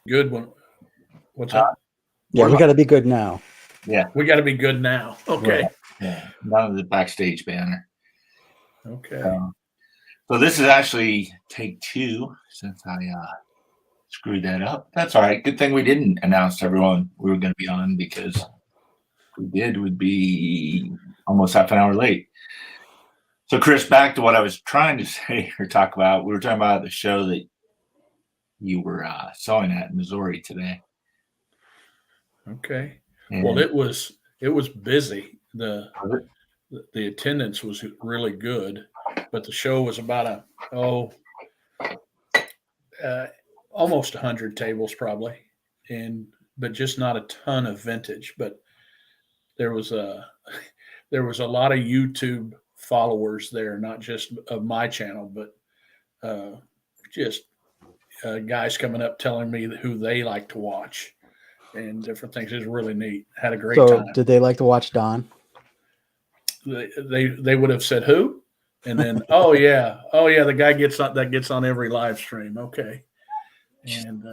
Good one. What's Uh, that? Yeah, we got to be good now. Yeah. We got to be good now. Okay. Yeah. None of the backstage banner. Okay. So this is actually take 2 since I screwed that up. That's all right. Good thing we didn't announce to everyone we were going to be on, because if we did, we'd be almost half an hour late. So Chris, back to what I was trying to say or talk about. We were talking about the show that you were sewing at in Missouri today. Okay. And Well, it was busy. The attendance was really good, but the show was about almost 100 tables probably, but just not a ton of vintage. But there was a there was a lot of YouTube followers there, not just of my channel, but just guys coming up telling me who they like to watch and different things. It was really neat. Had a great time. Did they like to watch Don? They would have said who, and then oh yeah, the guy gets on every live stream. Okay, and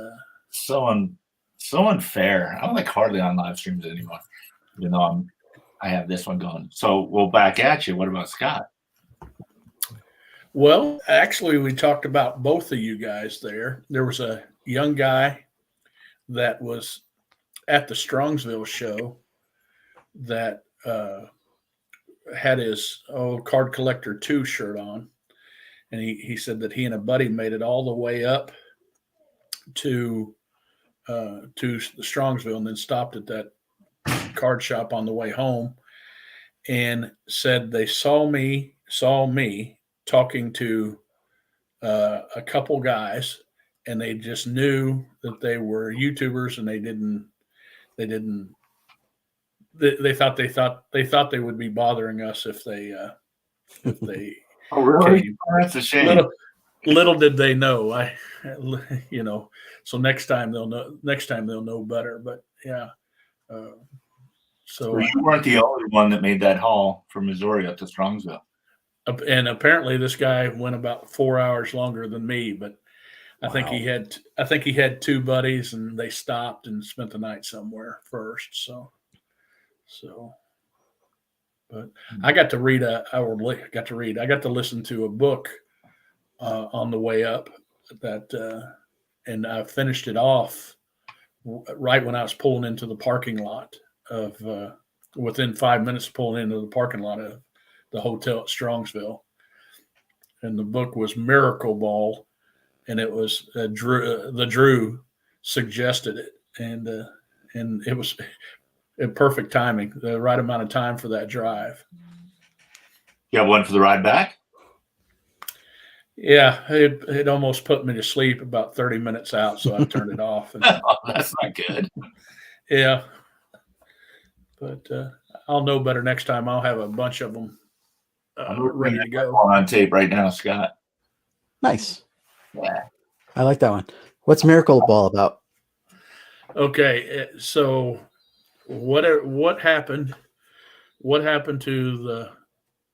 so unfair. I don't like hardly on live streams anymore. You know, I have this one going. So we'll back at you. What about Scott? Well, actually, we talked about both of you guys there. There was a young guy that was at the Strongsville show that had his Card Collector 2 shirt on. And he said that he and a buddy made it all the way up to the Strongsville and then stopped at that card shop on the way home and said they saw me talking to a couple guys, and they just knew that they were YouTubers, and they thought they would be bothering us if they Oh, really? came. That's a shame. Little did they know. So next time they'll know better. But yeah. So you weren't the only one that made that haul from Missouri up to Strongsville. And apparently this guy went about 4 hours longer than me, but I think he had 2 buddies, and they stopped and spent the night somewhere first. So, but I got to read I got to listen to a book on the way up and I finished it off right when I was pulling into the parking lot of within 5 minutes of pulling into the parking lot of the hotel at Strongsville. And the book was Miracle Ball, and it was Drew suggested it, and it was perfect timing, the right amount of time for that drive. You have one for the ride back? Yeah, it almost put me to sleep about 30 minutes out, so I turned it off. And, that's not good. Yeah, but I'll know better next time. I'll have a bunch of them ready to go. On tape right now, Scott. Nice. Yeah. I like that one. What's Miracle Ball about? Okay, so what happened? What happened to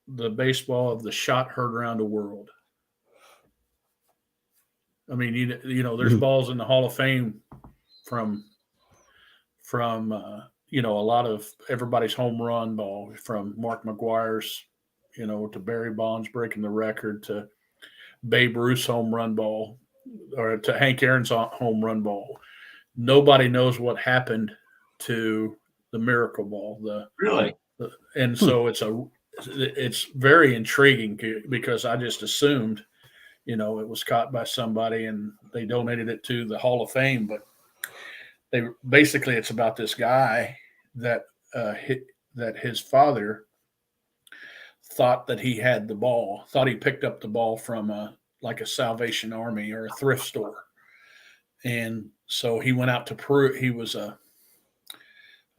the baseball of the shot heard around the world? I mean, you know, there's balls in the Hall of Fame from a lot of everybody's home run ball, from Mark McGwire's, to Barry Bonds breaking the record, to Babe Ruth's home run ball, or to Hank Aaron's home run ball. Nobody knows what happened to the Miracle Ball. And so it's very intriguing, because I just assumed, it was caught by somebody and they donated it to the Hall of Fame. But it's about this guy that his father thought that he had the ball, thought he picked up the ball from a Salvation Army or a thrift store. And so he went out to prove he was a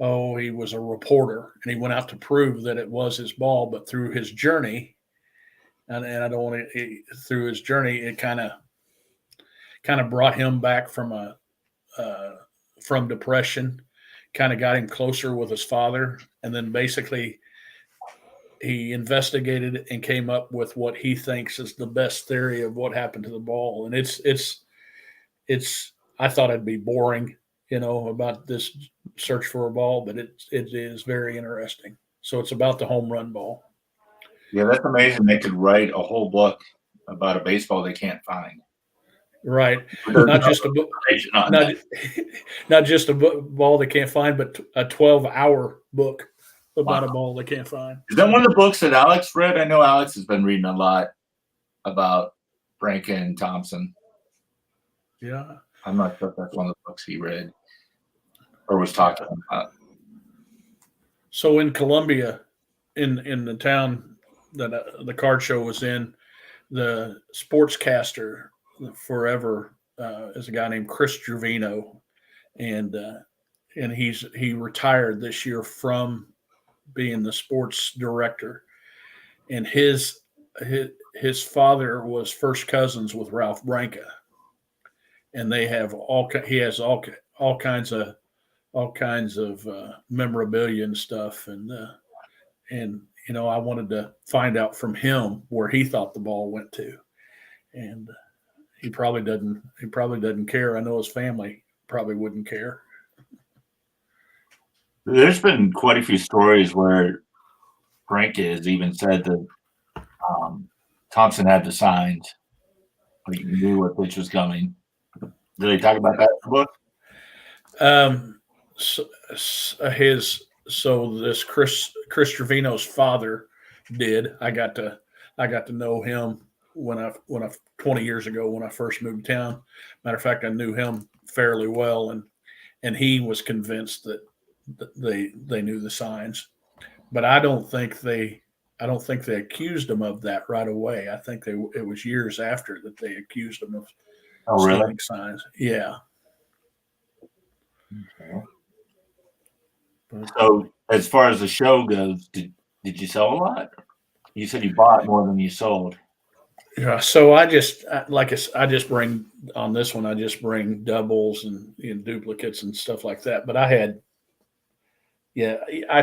reporter, and he went out to prove that it was his ball. But through his journey, and I don't want to, through his journey, it kind of brought him back from from depression, kind of got him closer with his father. And then basically he investigated and came up with what he thinks is the best theory of what happened to the ball. And it's I thought it'd be boring, about this search for a ball, but it is very interesting. So it's about the home run ball. Yeah, that's amazing. They could write a whole book about a baseball they can't find. Right. There's Not no just a book, information on not that. not just a ball they can't find, but a 12-hour book about Wow. a ball they can't find. Is that one of the books that Alex read? I know Alex has been reading a lot about Franken and Thompson. Yeah. I'm not sure if that's one of the books he read or was talking about. So in Columbia, in the town that the card show was in, the sportscaster forever is a guy named Chris Gervino, and he retired this year from being the sports director, and his father was first cousins with Ralph Branca, and they have he has all kinds of memorabilia and stuff, and I wanted to find out from him where he thought the ball went to, and he probably doesn't care. I know his family probably wouldn't care. There's been quite a few stories where Frank has even said that Thompson had the signs, like knew what pitch was coming. Did they talk about that in the book? This Chris Trevino's father did. I got to know him when I 20 years ago when I first moved to town. Matter of fact, I knew him fairly well, and he was convinced that they knew the signs, but I don't think they accused him of that right away. I think it was years after that they accused him of stealing signs. Yeah. Okay. So as far as the show goes, did you sell a lot? You said you bought more than you sold. Yeah. So I just bring on this one. I just bring doubles and duplicates and stuff like that. But I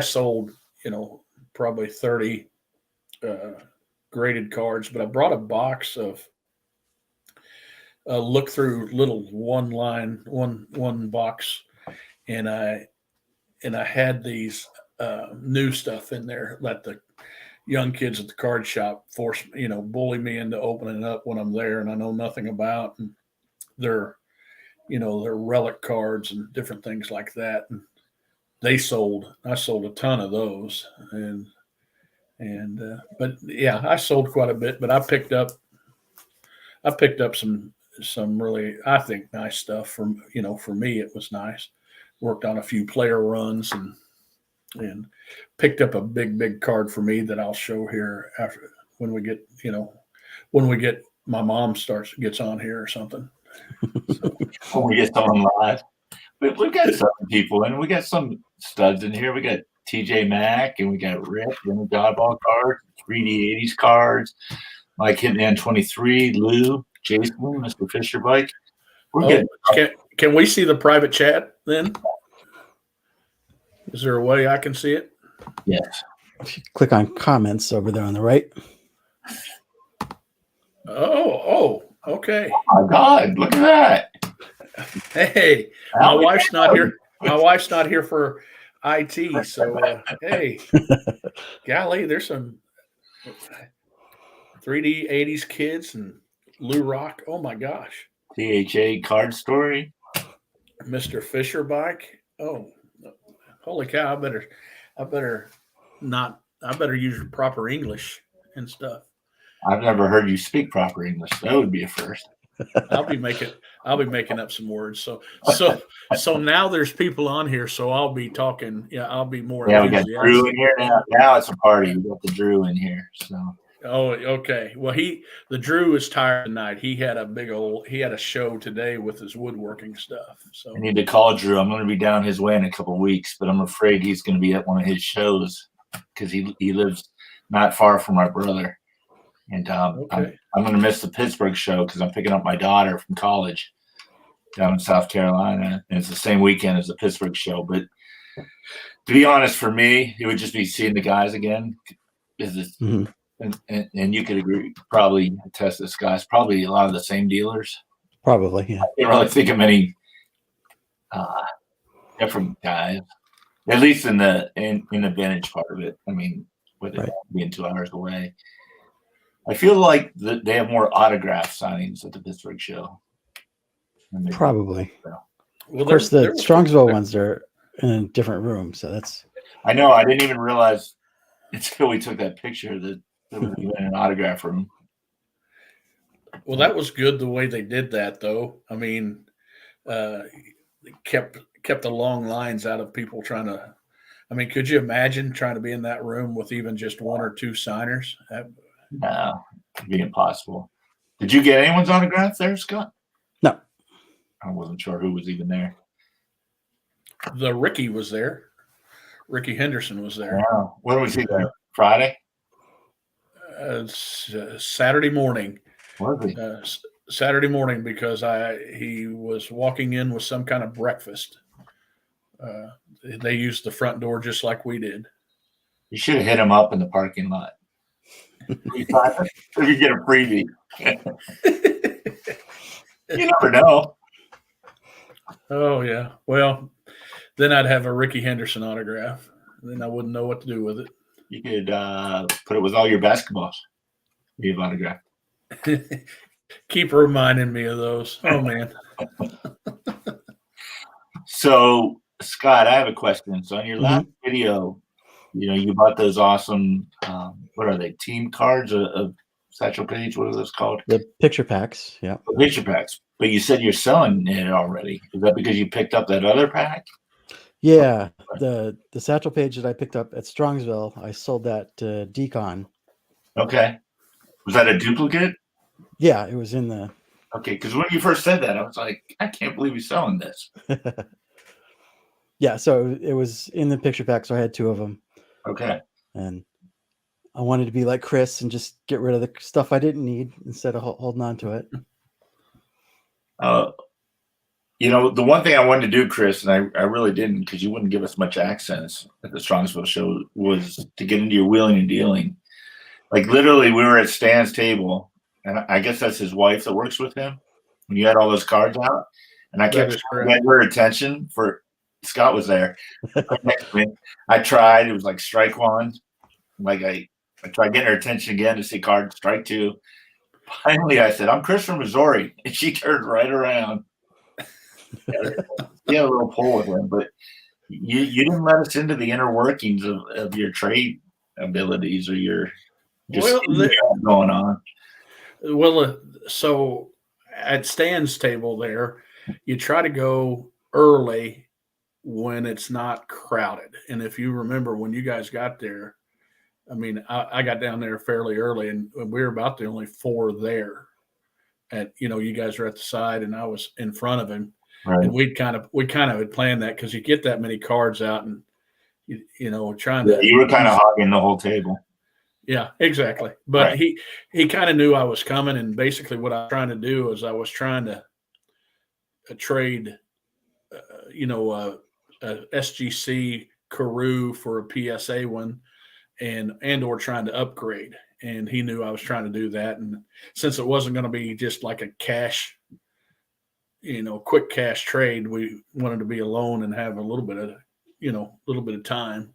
sold probably 30 graded cards. But I brought a box of look through little one box, and I had these new stuff in there that the young kids at the card shop bully me into opening it up when I'm there and I know nothing about, and they're relic cards and different things like that. And I sold a ton of those, but yeah, I sold quite a bit, but I picked up some really, I think, nice stuff from, for me, it was nice. Worked on a few player runs and picked up a big card for me that I'll show here after when we get my mom gets on here or something. So, when we get someone live, we've got some people and we got some studs in here. We got TJ Mack and we got Rick and the dodgeball cards, 3D 80s cards, Mike Hitman 23, Lou, Jason, Mr. Fisher Bike. Can we see the private chat then? Is there a way I can see it? Yes. If you click on comments over there on the right. Oh, okay. Oh my God, look at that. Hey, my wife's not here. My wife's not here for IT. So, hey, golly, there's some 3D 80s kids and Lou Rock. Oh my gosh. THA card story. Mr. Fisher Bike. Oh, holy cow. I better use proper English and stuff. I've never heard you speak proper English. That would be a first. I'll be making up some words. So now there's people on here. So I'll be talking. Yeah, I'll be more. Yeah, we got Drew in here now. Now it's a party. We got the Drew in here. So. Oh, okay. Well, the Drew is tired tonight. He had a show today with his woodworking stuff. So I need to call Drew. I'm going to be down his way in a couple of weeks, but I'm afraid he's going to be at one of his shows because he lives not far from my brother. And okay. I'm going to miss the Pittsburgh show because I'm picking up my daughter from college down in South Carolina. And it's the same weekend as the Pittsburgh show. But to be honest, for me, it would just be seeing the guys again. Mm-hmm. And you could agree, probably attest this, guys, probably a lot of the same dealers. Probably, yeah. I can't really think of many different guys, at least in the vintage part of it. I mean, with it Right. being 2 hours away, I feel like they have more autograph signings at the Pittsburgh show. Probably. Well, Of course, the there was Strongsville ones are in a different room, so that's. I know. I didn't even realize until we took that picture that there was even an autograph room. Well, that was good the way they did that, though. I mean, kept the long lines out of people trying to. I mean, could you imagine trying to be in that room with even just one or two signers? No, it'd be impossible. Did you get anyone's autograph there, Scott? No. I wasn't sure who was even there. The Ricky was there. Ricky Henderson was there. Wow. When was he there? Friday? Saturday morning. Was he? Saturday morning because he was walking in with some kind of breakfast. They used the front door just like we did. You should have hit him up in the parking lot. You get a freebie. You never know. Oh yeah. Well, then I'd have a Ricky Henderson autograph. Then I wouldn't know what to do with it. You could put it with all your basketballs. You've autographed. Keep reminding me of those. Oh man. So, Scott, I have a question. So, in your last video, you bought those awesome, what are they, team cards of Satchel Paige? What are those called? The picture packs, yeah. The picture packs. But you said you're selling it already. Is that because you picked up that other pack? Yeah, the Satchel Paige that I picked up at Strongsville, I sold that to Decon. Okay. Was that a duplicate? Yeah, it was in the. Okay, because when you first said that, I was like, I can't believe he's selling this. Yeah, so it was in the picture pack, so I had two of them. Okay. And I wanted to be like Chris and just get rid of the stuff I didn't need instead of holding on to it. The one thing I wanted to do, Chris, and I really didn't because you wouldn't give us much access at the Strongsville show, was to get into your wheeling and dealing. Like literally, we were at Stan's table, and I guess that's his wife that works with him. When you had all those cards out, and I kept trying to get her attention for Scott was there. I tried. It was like strike one. Like I tried getting her attention again to see card strike two. Finally, I said, "I'm Chris from Missouri," and she turned right around. He had a little pull with him, but you didn't let us into the inner workings of your trade abilities or your going on. Well, so at Stan's table there, you try to go early when it's not crowded. And if you remember when you guys got there, I mean, I got down there fairly early, and we were about the only four there. And you guys were at the side, and I was in front of him. Right. And we kind of had planned that because you get that many cards out, and trying to. You were kind of hogging the whole table. Yeah, exactly. But he kind of knew I was coming, and basically what I was trying to do is I was trying to trade, a SGC Karoo for a PSA one, and or trying to upgrade. And he knew I was trying to do that, and since it wasn't going to be just like a cash, quick cash trade, we wanted to be alone and have a little bit of time.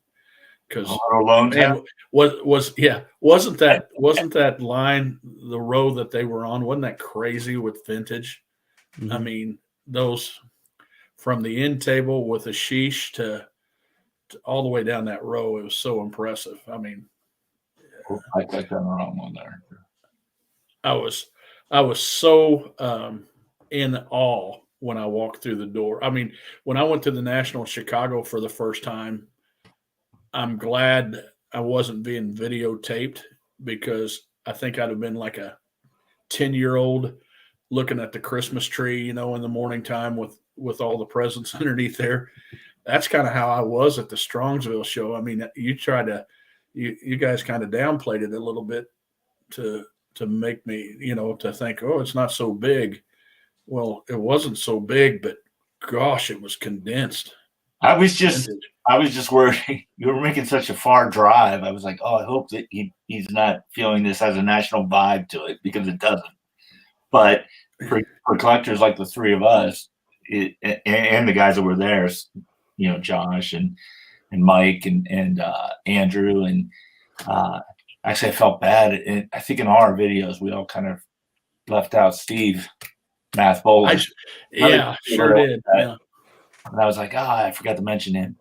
Because wasn't that line the row that they were on? Wasn't that crazy with vintage? Mm-hmm. I mean, those from the end table with a sheesh to all the way down that row, it was so impressive. I mean, I got the wrong one there. I was so in awe when I walked through the door. I mean, when I went to the National in Chicago for the first time, I'm glad I wasn't being videotaped because I think I'd have been like a 10-year-old looking at the Christmas tree, in the morning time with all the presents underneath there. That's kind of how I was at the Strongsville show. I mean, you guys kind of downplayed it a little bit to make me, to think, oh, it's not so big. Well, it wasn't so big, but gosh, it was condensed. I was just worried. You were making such a far drive. I was like, oh, I hope that he's not feeling this has a national vibe to it, because it doesn't. But for collectors like the three of us, and the guys that were there, Josh and Mike and Andrew, and actually I felt bad. And I think in all our videos we all kind of left out Steve Math Bowling. Yeah, sure did. Yeah. And I was like, I forgot to mention him.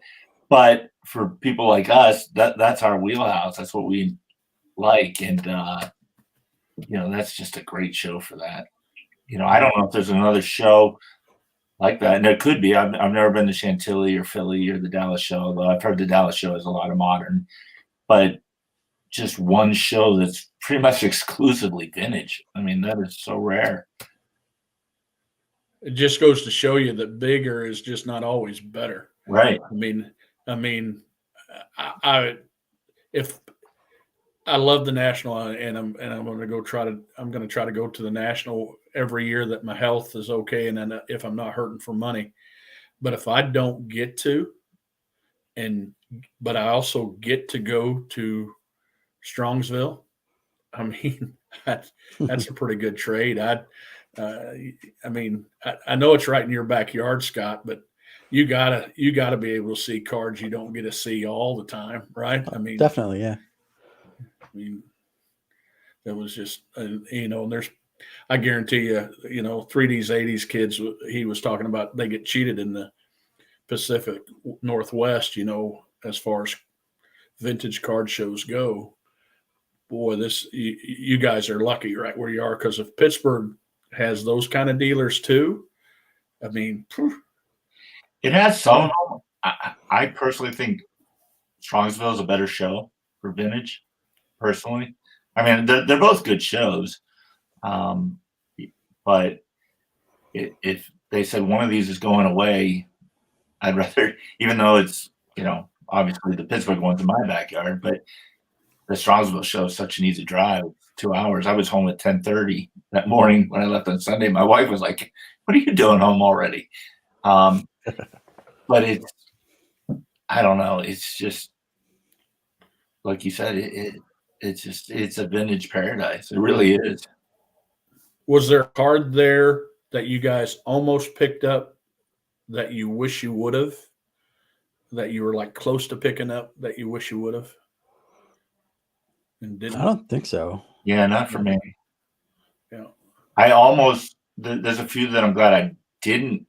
But for people like us, that's our wheelhouse. That's what we like, and that's just a great show for that. I don't know if there's another show like that, and there could be. I've never been to Chantilly or Philly or the Dallas show, although I've heard the Dallas show has a lot of modern. But just one show that's pretty much exclusively vintage. I mean, that is so rare. It just goes to show you that bigger is just not always better. Right. I love the national, and I'm going to try to go to the national every year that my health is okay, and then if I'm not hurting for money. But if I don't get to, but I also get to go to Strongsville, I mean, that's a pretty good trade. I know it's right in your backyard, Scott, but you gotta be able to see cards you don't get to see all the time, right? I mean, definitely, yeah. I mean, it was just, and I guarantee you, 3D's 80s kids, he was talking about, they get cheated in the Pacific Northwest, as far as vintage card shows go. Boy, you guys are lucky right where you are, because if Pittsburgh has those kind of dealers too, I mean, it has some of them. I personally think Strongsville is a better show for vintage. Personally, I mean, they're both good shows, but if they said one of these is going away, I'd rather, even though it's obviously the Pittsburgh one's in my backyard, but the Strongsville show is such an easy drive, 2 hours. I was home at 10:30 that morning when I left on Sunday. My wife was like, "What are you doing home already?" But I don't know. It's just like you said. It's a vintage paradise. It really is. Was there a card there that you guys almost picked up that you wish you would have, that you were like close to picking up that you wish you would have? And didn't? I don't think so. Yeah, not for me. Yeah. There's a few that I'm glad I didn't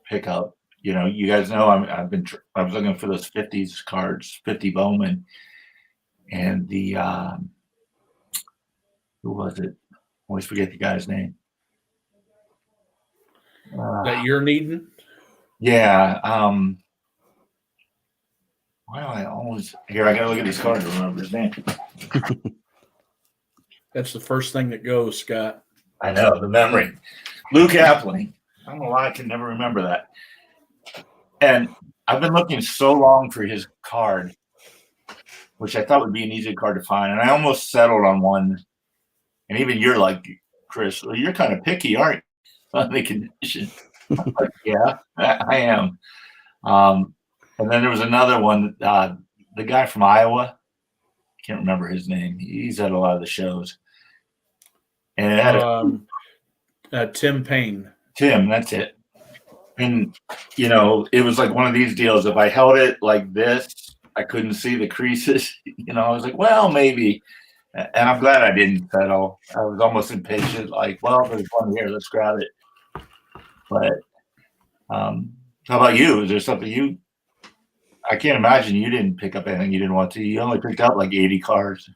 pick up. You guys know I was looking for those 50s cards, 50 Bowman, and the who was it? I always forget the guy's name. That you're needing? Yeah. Why do I always here? I gotta look at this card to remember his name. That's the first thing that goes, Scott. I know, the memory. Luke Appling. I don't know why I can never remember that. And I've been looking so long for his card, which I thought would be an easy card to find. And I almost settled on one. And even you're like, Chris, well, you're kind of picky, aren't you, on the condition? Like, yeah, I am. And then there was another one, the guy from Iowa. I can't remember his name. He's at a lot of the shows. And it had Tim Payne. Tim, that's it. And, it was like one of these deals. If I held it like this, I couldn't see the creases. I was like, well, maybe. And I'm glad I didn't settle. I was almost impatient, like, well, there's one here. Let's grab it. But how about you? Is there something I can't imagine you didn't pick up anything you didn't want to. You only picked up like 80 cards.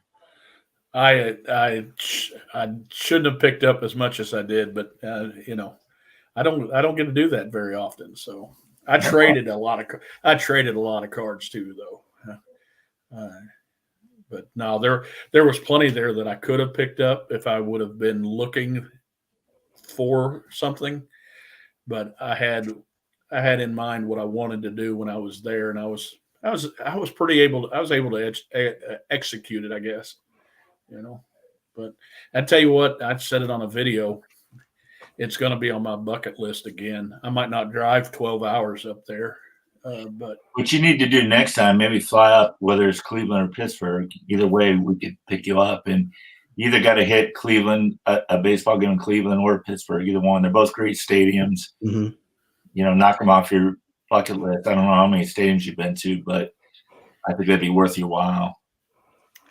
I shouldn't have picked up as much as I did, but I don't get to do that very often. So I traded a lot of cards too, though. But no, there was plenty there that I could have picked up if I would have been looking for something. But I had in mind what I wanted to do when I was there, and I was able to execute it, I guess. But I tell you what, I've said it on a video. It's going to be on my bucket list again. I might not drive 12 hours up there, but what you need to do next time, maybe fly up, whether it's Cleveland or Pittsburgh. Either way, we could pick you up, and you either got to hit Cleveland, a baseball game in Cleveland, or Pittsburgh. Either one. They're both great stadiums. Mm-hmm. knock them off your bucket list. I don't know how many stadiums you've been to, but I think that'd be worth your while.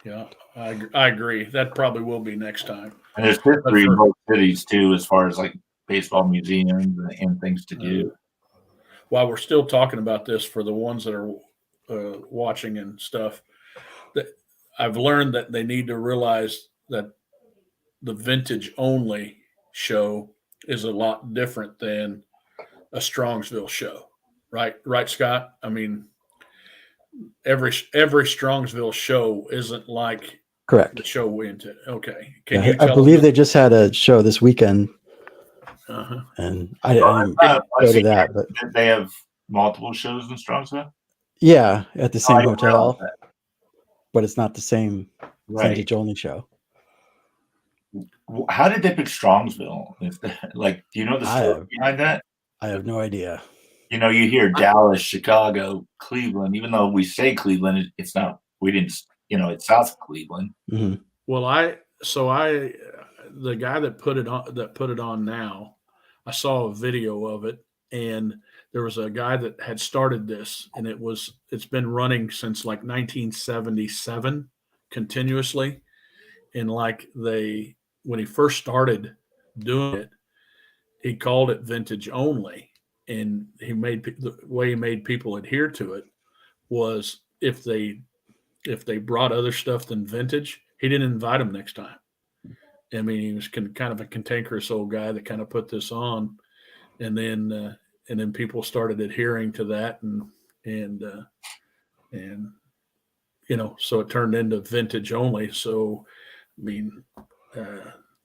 Yeah, I agree. That probably will be next time. And there's history in both cities too, as far as like baseball museums and things to do. While we're still talking about this, for the ones that are watching and stuff, that I've learned that they need to realize that the vintage only show is a lot different than a Strongsville show, right? Right, Scott? I mean, every Strongsville show isn't like Correct. the show we into. Okay, I believe they just had a show this weekend, and I didn't go to that, but they have multiple shows in Strongsville. Yeah, at the same hotel, but it's not the same vintage only show. How did they pick Strongsville? Do you know the story behind that? I have no idea. You hear Dallas, Chicago, Cleveland. Even though we say Cleveland, it's not. We didn't. It's South of Cleveland. Mm-hmm. Well, the guy that put it on now, I saw a video of it, and there was a guy that had started this, and it's been running since like 1977 continuously. And when he first started doing it, he called it vintage only. And the way he made people adhere to it was if they brought other stuff than vintage, he didn't invite them next time. I mean, he was kind of a cantankerous old guy that kind of put this on, and then people started adhering to that, and so it turned into vintage only. So, I mean,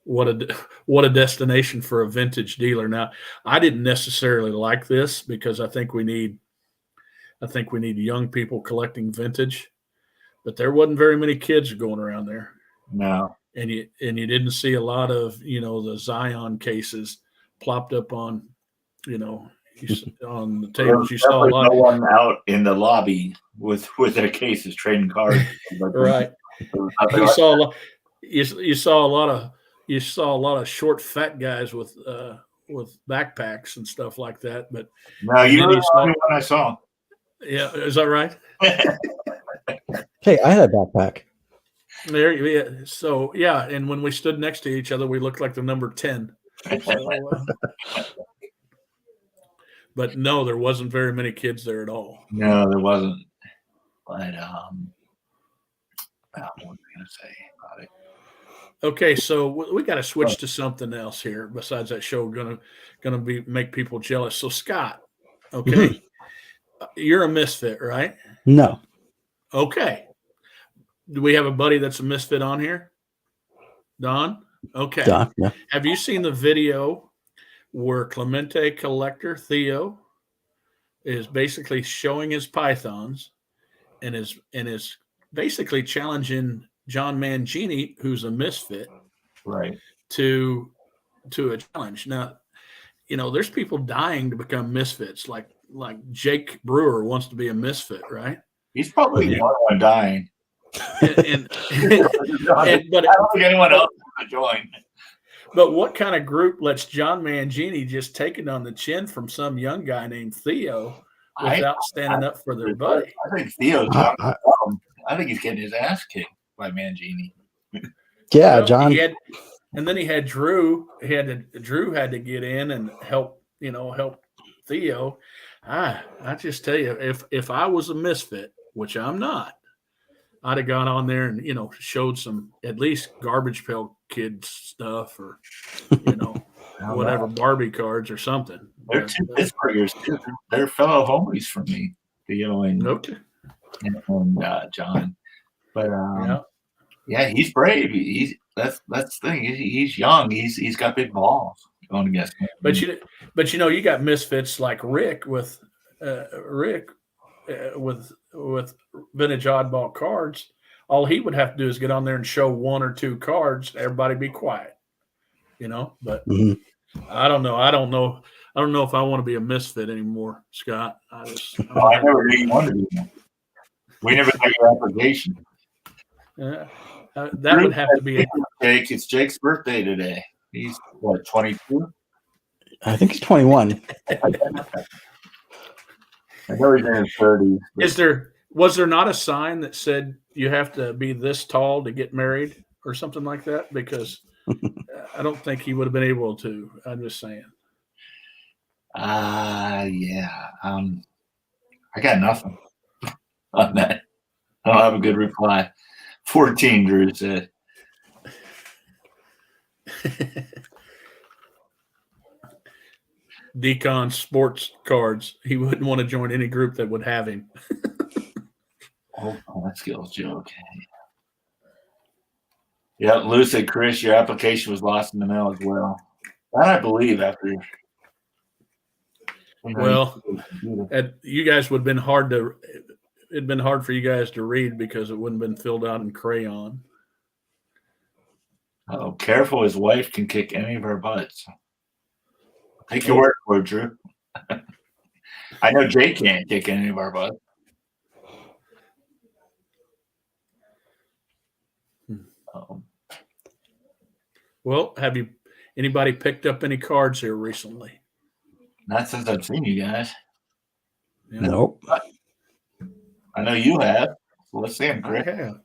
what a destination for a vintage dealer. Now, I didn't necessarily like this because I think we need young people collecting vintage, but there wasn't very many kids going around there. No. And you didn't see a lot of, the Zion cases plopped up on, on the tables. You saw a lot. No one out in the lobby with their cases trading cards. Right. You saw a lot of short, fat guys with backpacks and stuff like that. But no, you know the only one I saw. Yeah, is that right? Hey, I had a backpack. So yeah, and when we stood next to each other, we looked like the number 10. So, but no, there wasn't very many kids there at all. No, there wasn't. But what was I going to say about it? Okay, so we got to switch to something else here besides that show. Gonna make people jealous. So Scott, okay, you're a misfit, right? No. Okay. Do we have a buddy that's a misfit on here? Don? Okay. Don, yeah. Have you seen the video where Clemente collector Theo is basically showing his pythons and is basically challenging John Mangini, who's a misfit, right, to a challenge? Now, there's people dying to become misfits, like Jake Brewer wants to be a misfit, right? He's probably the only one dying. But I don't think anyone else is to join. But what kind of group lets John Mangini just take it on the chin from some young guy named Theo without standing up for their buddy? I think Theo's I think he's getting his ass kicked by Mangini. Yeah, John. And then he had Drew. Drew had to get in and help Theo. I just tell you, if I was a misfit, which I'm not, I'd have gone on there and showed some at least Garbage Pail Kid stuff, or whatever, Barbie cards or something. They're two Pittsburghers too. They're fellow homies from me, Theo and John. But yeah, he's brave. That's the thing. He's young. He's got big balls going against him. But you got misfits like Rick with vintage oddball cards. All he would have to do is get on there and show one or two cards. Everybody be quiet, But I don't know. I don't know if I want to be a misfit anymore, Scott. I never knew you wanted to be one. We never got your application. That would have to be. Jake, it's Jake's birthday today. He's what, 22? I think he's 21. I know he's in his 30s. Was there not a sign that said you have to be this tall to get married or something like that? Because I don't think he would have been able to. I'm just saying. Yeah. I got nothing on that. I don't have a good reply. 14, Drew said. Decon sports cards. He wouldn't want to join any group that would have him. Oh, that's a joke. Yeah, Lou said, Chris, your application was lost in the mail as well. That I believe after. Well, you guys would have been hard to. It'd been hard for you guys to read because it wouldn't have been filled out in crayon. Oh, careful! His wife can kick any of our butts. Take your word for it, Drew. I know Jay can't kick any of our butts. Well, have anybody picked up any cards here recently? Not since I've seen you guys. Yeah. Nope. I know you have. So let's see him, Chris. I have.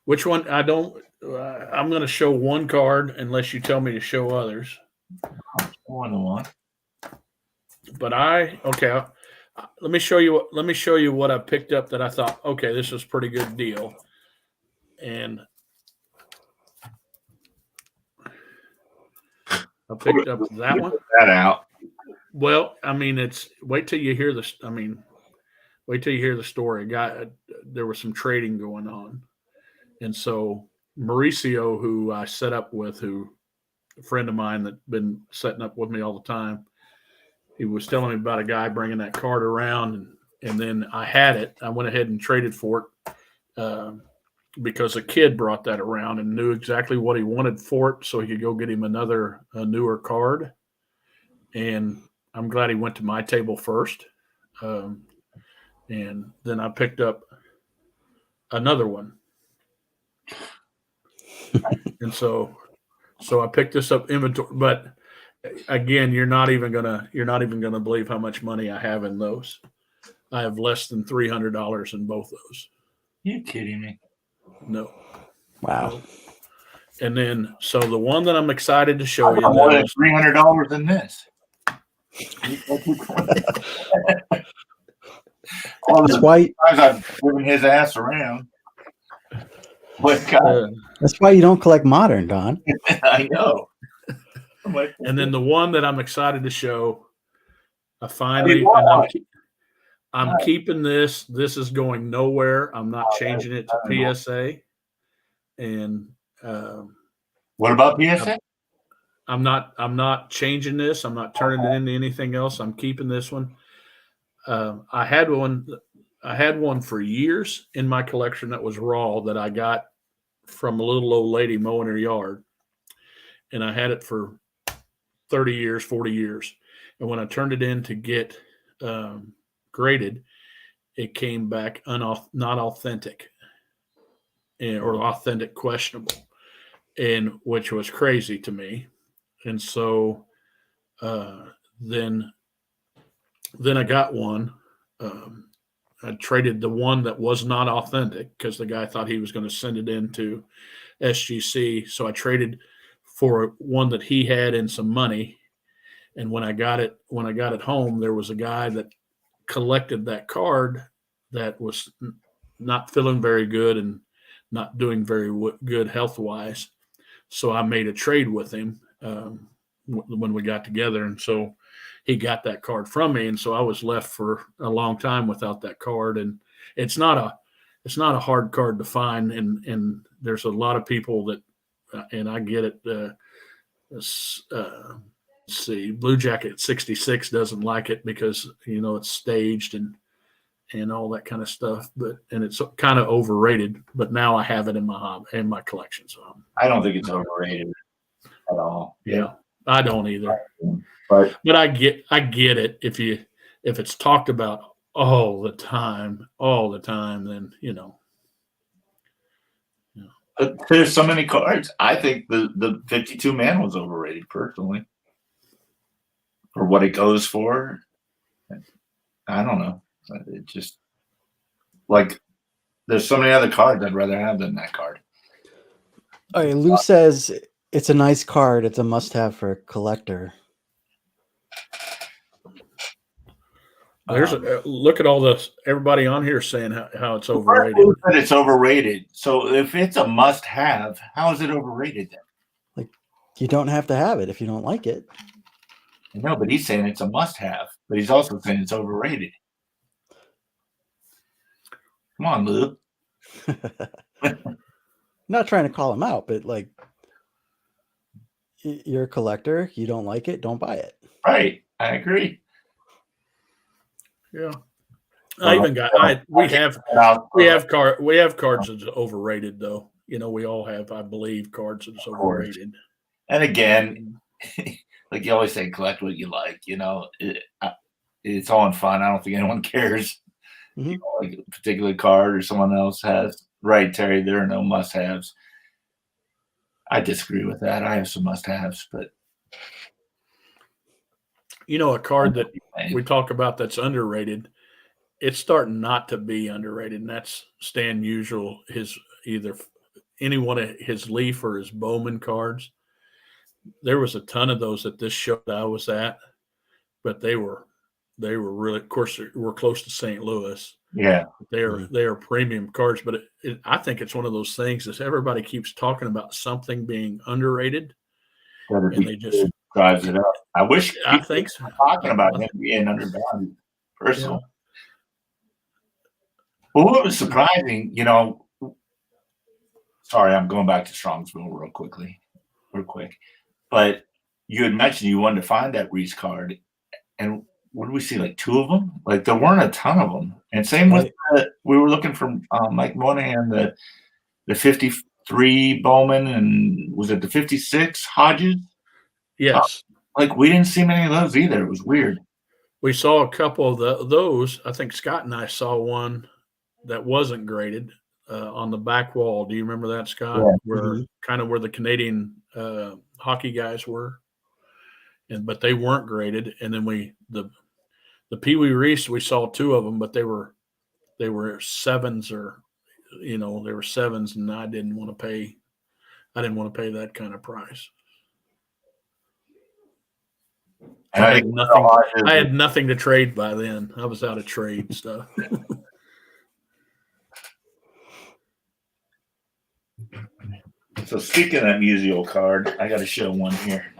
Which one? I don't. I'm going to show one card unless you tell me to show others. One. But let me show you. Let me show you what I picked up that I thought, okay, this is a pretty good deal. And I picked up that one. That out. Well, I mean, wait till you hear this. I mean, wait till you hear the story. There was some trading going on, and so Mauricio, who I set up with, a friend of mine that's been setting up with me all the time, he was telling me about a guy bringing that card around, and then I had it. I went ahead and traded for it because a kid brought that around and knew exactly what he wanted for it, so he could go get him a newer card. And I'm glad he went to my table first. And then I picked up another one. And so I picked this up inventory, but again, you're not even gonna believe how much money I have in those. I have less than $300 in both those. You kidding me? No. Wow. And then, so the one that I'm excited to show you, more than $300 in this. All the times I've driven his ass around. That's why you don't collect modern, Don. I know. And then the one that I'm excited to show, I'm keeping this. This is going nowhere. I'm not changing it to PSA. And what about PSA? I'm not changing this. I'm not turning it into anything else. I'm keeping this one. I had one for years in my collection that was raw that I got from a little old lady mowing her yard. And I had it for 30 years, 40 years. And when I turned it in to get graded, it came back not authentic or authentic questionable, and which was crazy to me. And so then I got one. I traded the one that was not authentic because the guy thought he was going to send it into SGC. So I traded for one that he had and some money. And when I got it home, there was a guy that collected that card that was not feeling very good and not doing very good health-wise. So I made a trade with him when we got together. And so he got that card from me. And so I was left for a long time without that card. And it's not a hard card to find. And there's a lot of people that, and I get it. Let's see, Blue Jacket 66 doesn't like it because, it's staged and all that kind of stuff, and it's kind of overrated, but now I have it in my collection. So I don't think it's overrated at all. Yeah. I don't either. But I get it. If it's talked about all the time, then But there's so many cards. I think the 52 man was overrated personally. for what it goes for. I don't know. It just like there's so many other cards I'd rather have than that card. Okay, Lou says it's a nice card. It's a must-have for a collector. There's look at all this. Everybody on here saying how it's overrated. That it's overrated. So if it's a must-have, how is it overrated then? Like, you don't have to have it if you don't like it. No, but he's saying it's a must-have, but he's also saying it's overrated. Come on, Lou. Not trying to call him out, but like, you're a collector. You don't like it, don't buy it. Right. I agree. Yeah. I even got we have cards that's overrated though. You know, we all have, I believe, cards that's overrated. And again, like you always say, collect what you like. You know, it's all in fun. I don't think anyone cares. Mm-hmm. You know, like a particular card or someone else has. Right, Terry, there are no must-haves. I disagree with that. I have some must-haves, but you know, a card that we talk about that's underrated, it's starting not to be underrated, and that's Stan Usual, his either any one of his Leaf or his Bowman cards. There was a ton of those at this show that I was at, but they were really, of course, we're close to St. Louis. Yeah, they are premium cards. But I think it's one of those things that everybody keeps talking about something being underrated, and they just drives it up. I think so. Talking about him being undervalued, personally. Yeah. Well, what was surprising, you know, sorry, I'm going back to Strongsville real quick, but you had mentioned you wanted to find that Reese card, and what did we see, like 2 of them? Like there weren't a ton of them. And same with we were looking for Mike Monahan, the 53 Bowman, and was it the 56 Hodges? Yes. Like we didn't see many of those either. It was weird. We saw a couple of those. I think Scott and I saw one that wasn't graded on the back wall. Do you remember that, Scott? Yeah. Where kind of where the Canadian hockey guys were, but they weren't graded. And then the Pee Wee Reese, we saw 2 of them, but they were 7s, or you know, they were 7s, and I didn't want to pay that kind of price. I had nothing to trade by then. I was out of trade stuff. So speaking of that Musial card, I got to show one here.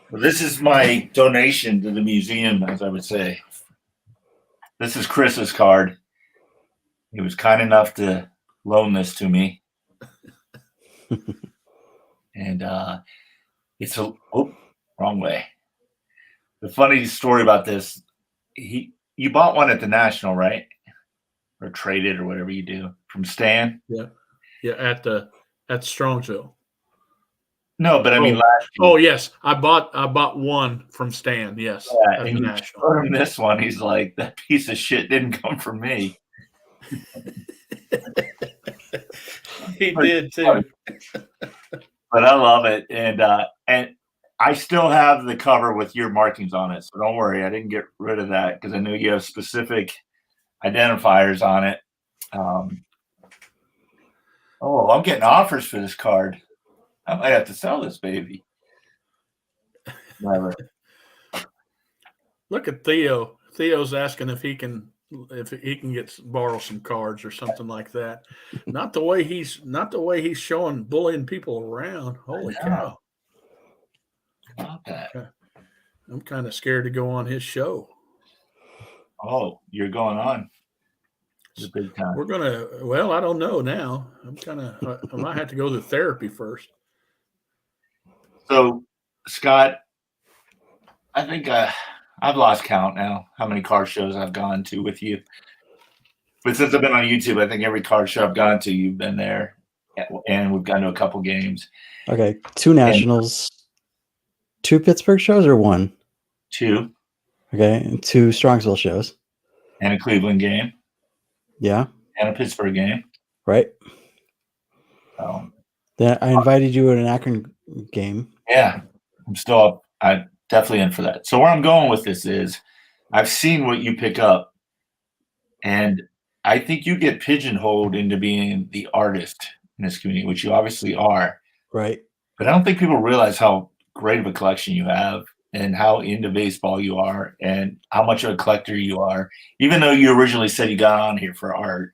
Well, this is my donation to the museum, as I would say. This is Chris's card. He was kind enough to loan this to me. And it's wrong way. The funny story about this, you bought one at the National, right? Or traded or whatever you do from Stan? Yeah. Yeah, at Strongsville. No, but I mean last year. Oh yes, I bought one from Stan. Yes, yeah, and you showed him this one. He's like, that piece of shit didn't come from me. He did too. But I love it, and I still have the cover with your markings on it, so don't worry. I didn't get rid of that because I know you have specific identifiers on it. I'm getting offers for this card. I might have to sell this baby. Never. Look at Theo. Theo's asking if he can borrow some cards or something like that. Not the way he's showing bullying people around. Holy cow! About that. I'm kind of scared to go on his show. Oh, you're going on. It's a big time. We're gonna. Well, I don't know now. I might have to go to therapy first. So, Scott, I think I've lost count now how many card shows I've gone to with you. But since I've been on YouTube, I think every card show I've gone to, you've been there, and we've gone to a couple games. Okay, 2 Nationals, 2 Pittsburgh shows, or 1? 2. Okay, and 2 Strongsville shows. And a Cleveland game. Yeah. and a Pittsburgh game. Right. So, Then I invited you to an Akron game. yeah, I'm definitely in for that. So where I'm going with this is I've seen what you pick up, and I think you get pigeonholed into being the artist in this community, which you obviously are. Right. But I don't think people realize how great of a collection you have and how into baseball you are and how much of a collector you are, even though you originally said you got on here for art,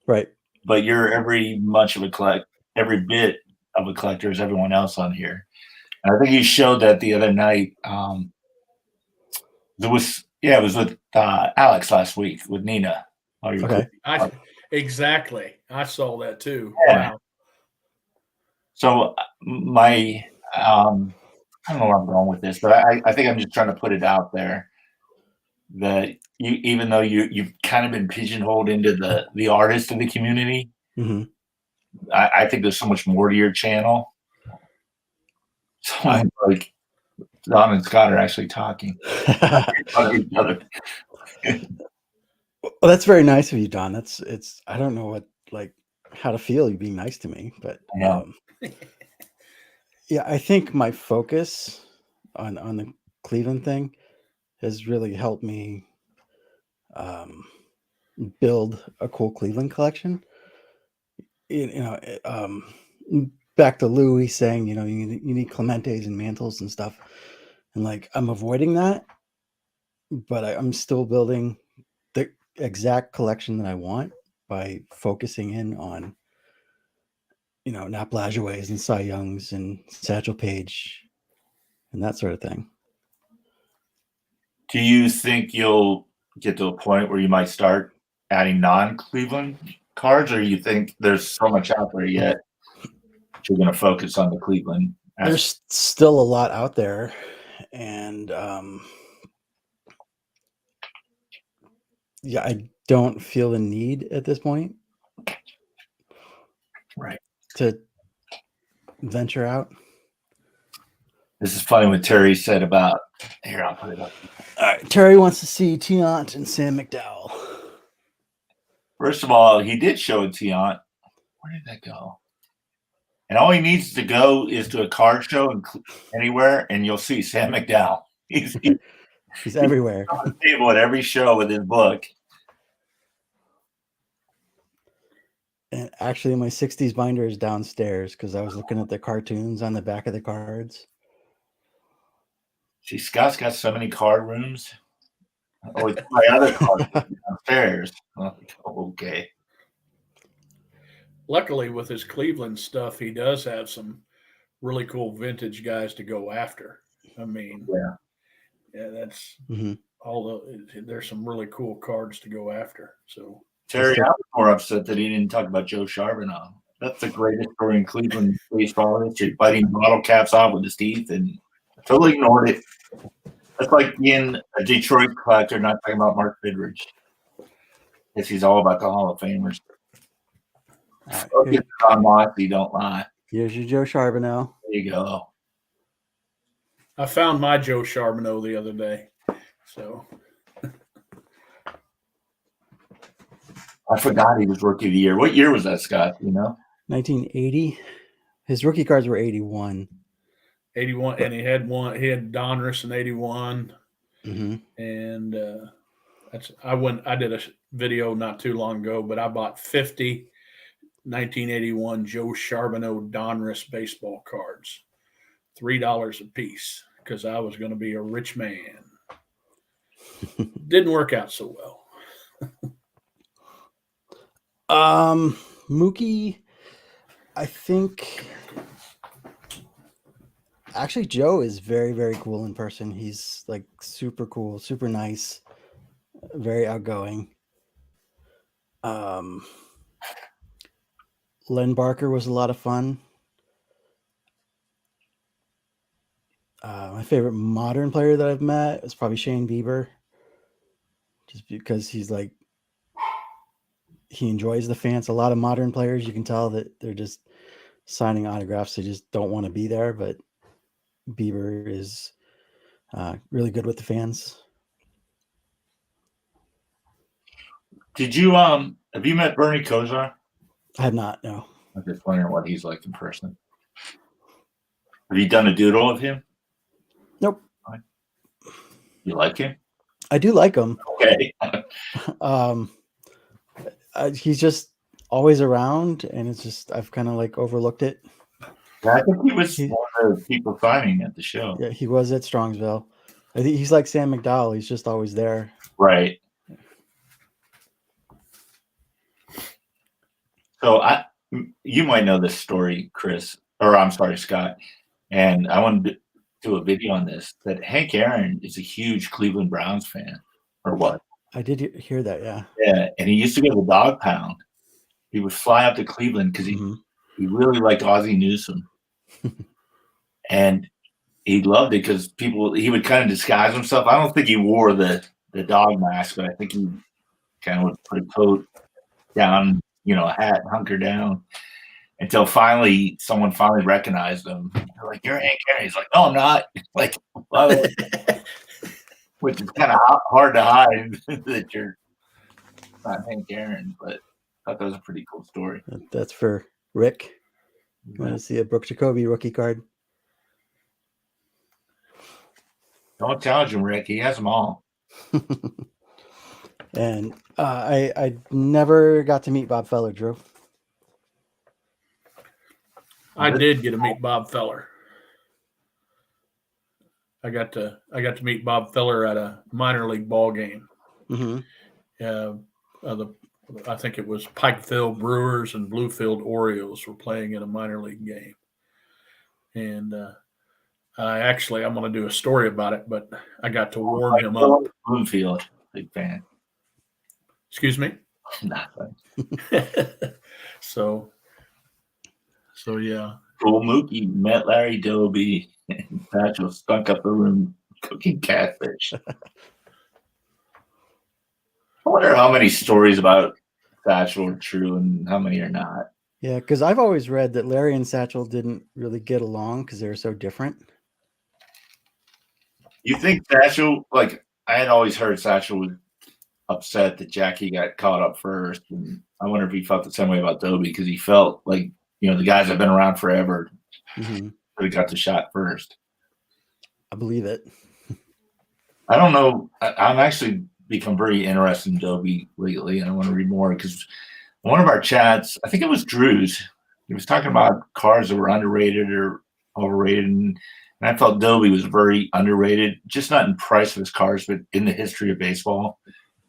Right. but you're every bit of a collector as everyone else on here. And I think you showed that the other night. It was with Alex last week with Nina. Oh, you're Okay. Exactly. I saw that too. Yeah. Wow. So my I don't know where I'm going with this, but I think I'm just trying to put it out there that even though you've kind of been pigeonholed into the artist of the community, Mm-hmm. I think there's so much more to your channel. So like Don and Scott are actually talking about each other. Well, that's very nice of you, Don. I don't know how to feel you being nice to me, but Yeah. yeah, I think my focus on the Cleveland thing has really helped me build a cool Cleveland collection. Back to Louis saying, you need Clementes and mantles and stuff, and like I'm avoiding that, but I'm still building the exact collection that I want by focusing in on Nap Lajoies and Cy Youngs and Satchel Paige and that sort of thing. Do you think you'll get to a point where you might start adding non-Cleveland cards, or you think there's so much out there yet that you're going to focus on the Cleveland? There's still a lot out there, and yeah, I don't feel the need at this point, right, to venture out. This is funny what Terry said about. Here, I'll put it up. All right, Terry wants to see Tiant and Sam McDowell. First of all, he did show Tiant. Where did that go? And all he needs to go is to a card show and anywhere, and you'll see Sam McDowell. He's everywhere. on the table at every show with his book. And actually, my 60s binder is downstairs because I was looking at the cartoons on the back of the cards. See, Scott's got so many card rooms. Oh, it's my other card downstairs. Okay. Luckily, with his Cleveland stuff, he does have some really cool vintage guys to go after. I mean, yeah, that's there's some really cool cards to go after. So Terry, I was more upset that he didn't talk about Joe Charbonneau. That's the greatest story in Cleveland baseball history, biting bottle caps off with his teeth, and totally ignored it. That's like being a Detroit collector, not talking about Mark Fidrich. Guess he's all about the Hall of Famers. On Moxie, don't lie. Here's your Joe Charbonneau. There you go. I found my Joe Charbonneau the other day. So I forgot he was Rookie of the Year. What year was that, Scott? 1980. His rookie cards were 81. 81, and he had Donruss in 81. Mm-hmm. And I did a video not too long ago, but I bought 50 1981 Joe Charbonneau Donruss baseball cards, $3 a piece, because I was going to be a rich man. Didn't work out so well. Mookie, I think actually Joe is very, very cool in person. He's like super cool, super nice, very outgoing. Len Barker was a lot of fun. My favorite modern player that I've met is probably Shane Bieber, just because he enjoys the fans. A lot of modern players, you can tell that they're just signing autographs. They just don't want to be there, but Bieber is really good with the fans. Did you have you met Bernie Kosar? I have not. No. I'm just wondering what he's like in person. Have you done a doodle of him? Nope. You like him? I do like him. Okay. He's just always around, and it's just I've kind of like overlooked it. I think he was one of the people signing at the show. Yeah, he was at Strongsville. I think he's like Sam McDowell. He's just always there. Right. So you might know this story, Chris, or I'm sorry, Scott. And I wanted to do a video on this. That Hank Aaron is a huge Cleveland Browns fan, or what? I did hear that. Yeah. Yeah, and he used to go to the Dog Pound. He would fly up to Cleveland because he really liked Ozzie Newsome, and he loved it because he would kind of disguise himself. I don't think he wore the dog mask, but I think he kind of would put a coat down, a hat, hunker down, until someone finally recognized him. They're like, "You're Hank Aaron." He's like, "No, I'm not." Like, which is kind of hard to hide that you're not Hank Aaron, but I thought that was a pretty cool story. That's for Rick. You want to see a Brooke Jacoby rookie card? Don't challenge him, Rick. He has them all. And I never got to meet Bob Feller, Drew. I did get to meet Bob Feller. I got to meet Bob Feller at a minor league ball game. Mm-hmm. I think it was Pikeville Brewers and Bluefield Orioles were playing in a minor league game, and I'm going to do a story about it, but I got to warm him up. Bluefield, big fan. Excuse me. Nothing. So yeah. Cool Mookie met Larry Doby, and Satchel stunk up the room cooking catfish. I wonder how many stories about Satchel are true and how many are not. Yeah, because I've always read that Larry and Satchel didn't really get along because they were so different. You think Satchel, like, I had always heard Satchel was upset that Jackie got caught up first. And I wonder if he felt the same way about Doby because he felt like, the guys have been around forever. Mm-hmm. But he got the shot first. I believe it. I don't know. I'm actually become very interested in Doby lately, and I want to read more because one of our chats, I think it was Drew's, he was talking about cars that were underrated or overrated, and I felt Doby was very underrated, just not in price of his cars, but in the history of baseball.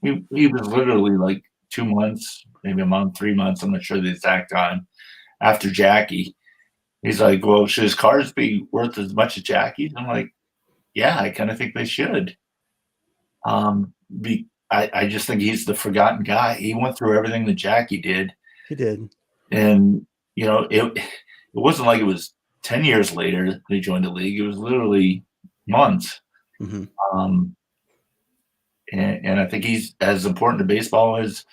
He was literally like 2 months, maybe a month, 3 months, I'm not sure the exact time, after Jackie. He's like, well, should his cars be worth as much as Jackie's? I'm like, yeah, I kind of think they should. I just think he's the forgotten guy. He went through everything that Jackie did. He did. And, it wasn't like it was 10 years later that he joined the league. It was literally months. Mm-hmm. And I think he's as important to baseball as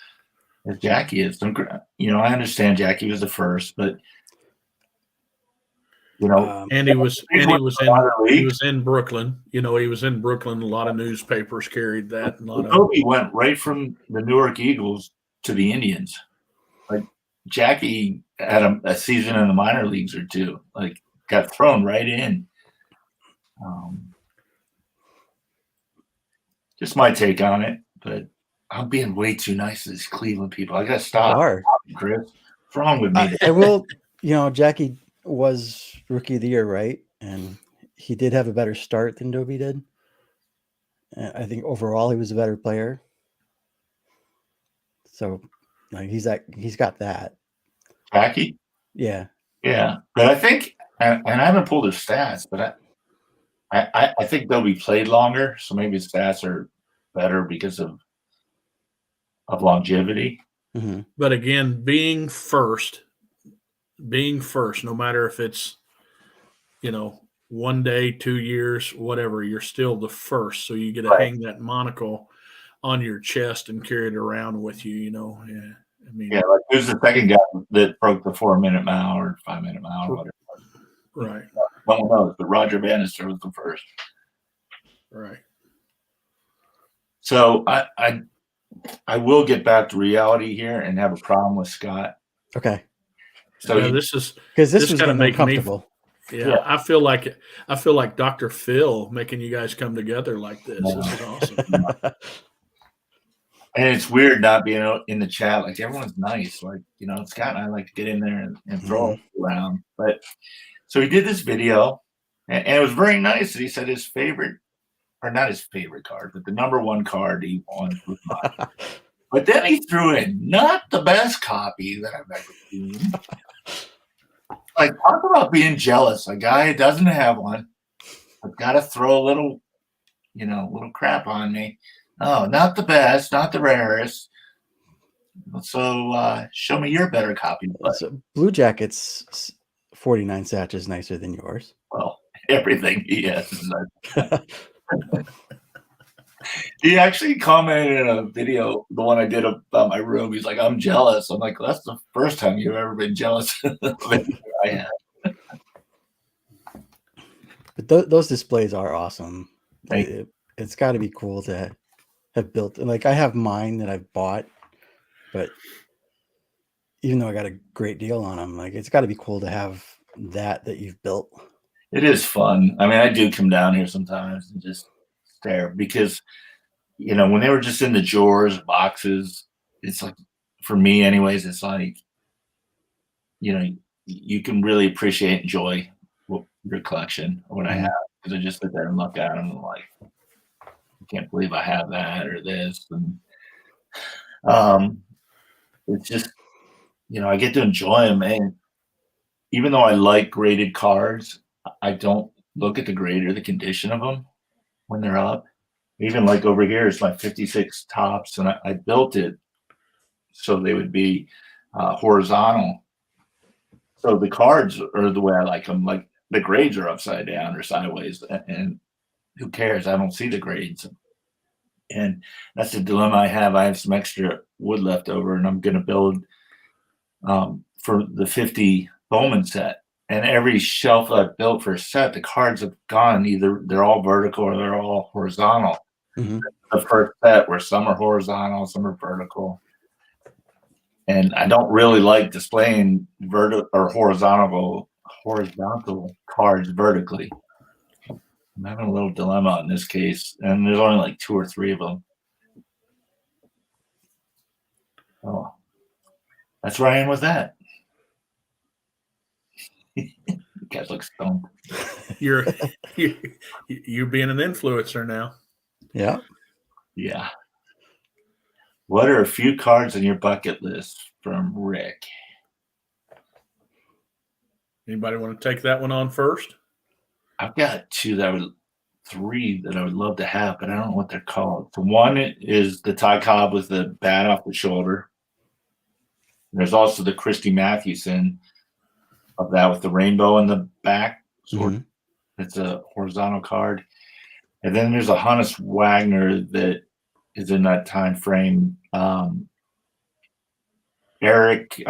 Jackie is. I understand Jackie was the first, but and he was in Brooklyn. He was in Brooklyn. A lot of newspapers carried that. Kobe went right from the Newark Eagles to the Indians. Like Jackie had a season in the minor leagues or two. Like got thrown right in. Just my take on it, but I'm being way too nice to these Cleveland people. I gotta stop. Chris, what's wrong with me? I will. Jackie was rookie of the year, right? And he did have a better start than Doby did. And I think overall he was a better player. So, he's got that. Jackie? Yeah. Yeah, but I think, and I haven't pulled his stats, but I think Doby played longer, so maybe his stats are better because of longevity. Mm-hmm. But again, being first, no matter if it's, 1 day, 2 years, whatever, you're still the first. So you get to hang that monocle on your chest and carry it around with you, Yeah. I mean, like who's the second guy that broke the 4-minute mile or 5-minute mile or whatever? Right. No one knows, but Roger Bannister was the first. Right. So I I will get back to reality here and have a problem with Scott. Okay. So Yeah, this is Because this This was kinda getting make me- uncomfortable. yeah. I feel like Dr. Phil making you guys come together like this. This is awesome. and it's weird not being in the chat. Like everyone's nice. Like, you know, Scott and I like to get in there and throw it around. But so he did this video and it was very nice. He said his favorite, or not his favorite card, but the number one card he won was mine. But then he threw in not the best copy that I've ever seen. Like, talk about being jealous. A guy who doesn't have one, I've got to throw a little, little crap on me. Oh, not the best, not the rarest. So show me your better copy. But, So Blue Jacket's 49 Satch is nicer than yours. well, everything he has is nice. He actually commented in a video, the one I did about my room. He's like, I'm jealous. I'm like, that's the first time you've ever been jealous of anything I have. But those displays are awesome. Thank It's got to be cool to have built. Like I have mine that I've bought, but even though I got a great deal on them, like it's got to be cool to have that you've built. It is fun. I mean, I do come down here sometimes and just stare because, when they were just in the drawers, boxes, it's like, for me anyways, it's like, you can really appreciate, enjoy your collection or what I have, because I just sit there and look at them and like, I can't believe I have that or this. And it's just, I get to enjoy them. And even though I like graded cards, I don't look at the grade or the condition of them when they're up. Even like over here, it's my 56 tops, and I built it so they would be horizontal. So the cards are the way I like them. Like the grades are upside down or sideways, and who cares? I don't see the grades. And that's the dilemma I have. I have some extra wood left over, and I'm going to build for the 50 Bowman set. And every shelf I've built for a set, the cards have gone. Either they're all vertical or they're all horizontal. Mm-hmm. The first set where some are horizontal, some are vertical. And I don't really like displaying vertical or horizontal cards vertically. I'm having a little dilemma in this case, and there's only like 2 or 3 of them. Oh, that's where I am with that. You guys look stoned. You're being an influencer now. Yeah. Yeah. What are a few cards on your bucket list from Rick? Anybody want to take that one on first? I've got 3 that I would love to have, but I don't know what they're called. The one is the Ty Cobb with the bat off the shoulder. There's also the Christy Mathewson of that with the rainbow in the back. It's a horizontal card. And then there's a Hannes Wagner that is in that time frame. Eric,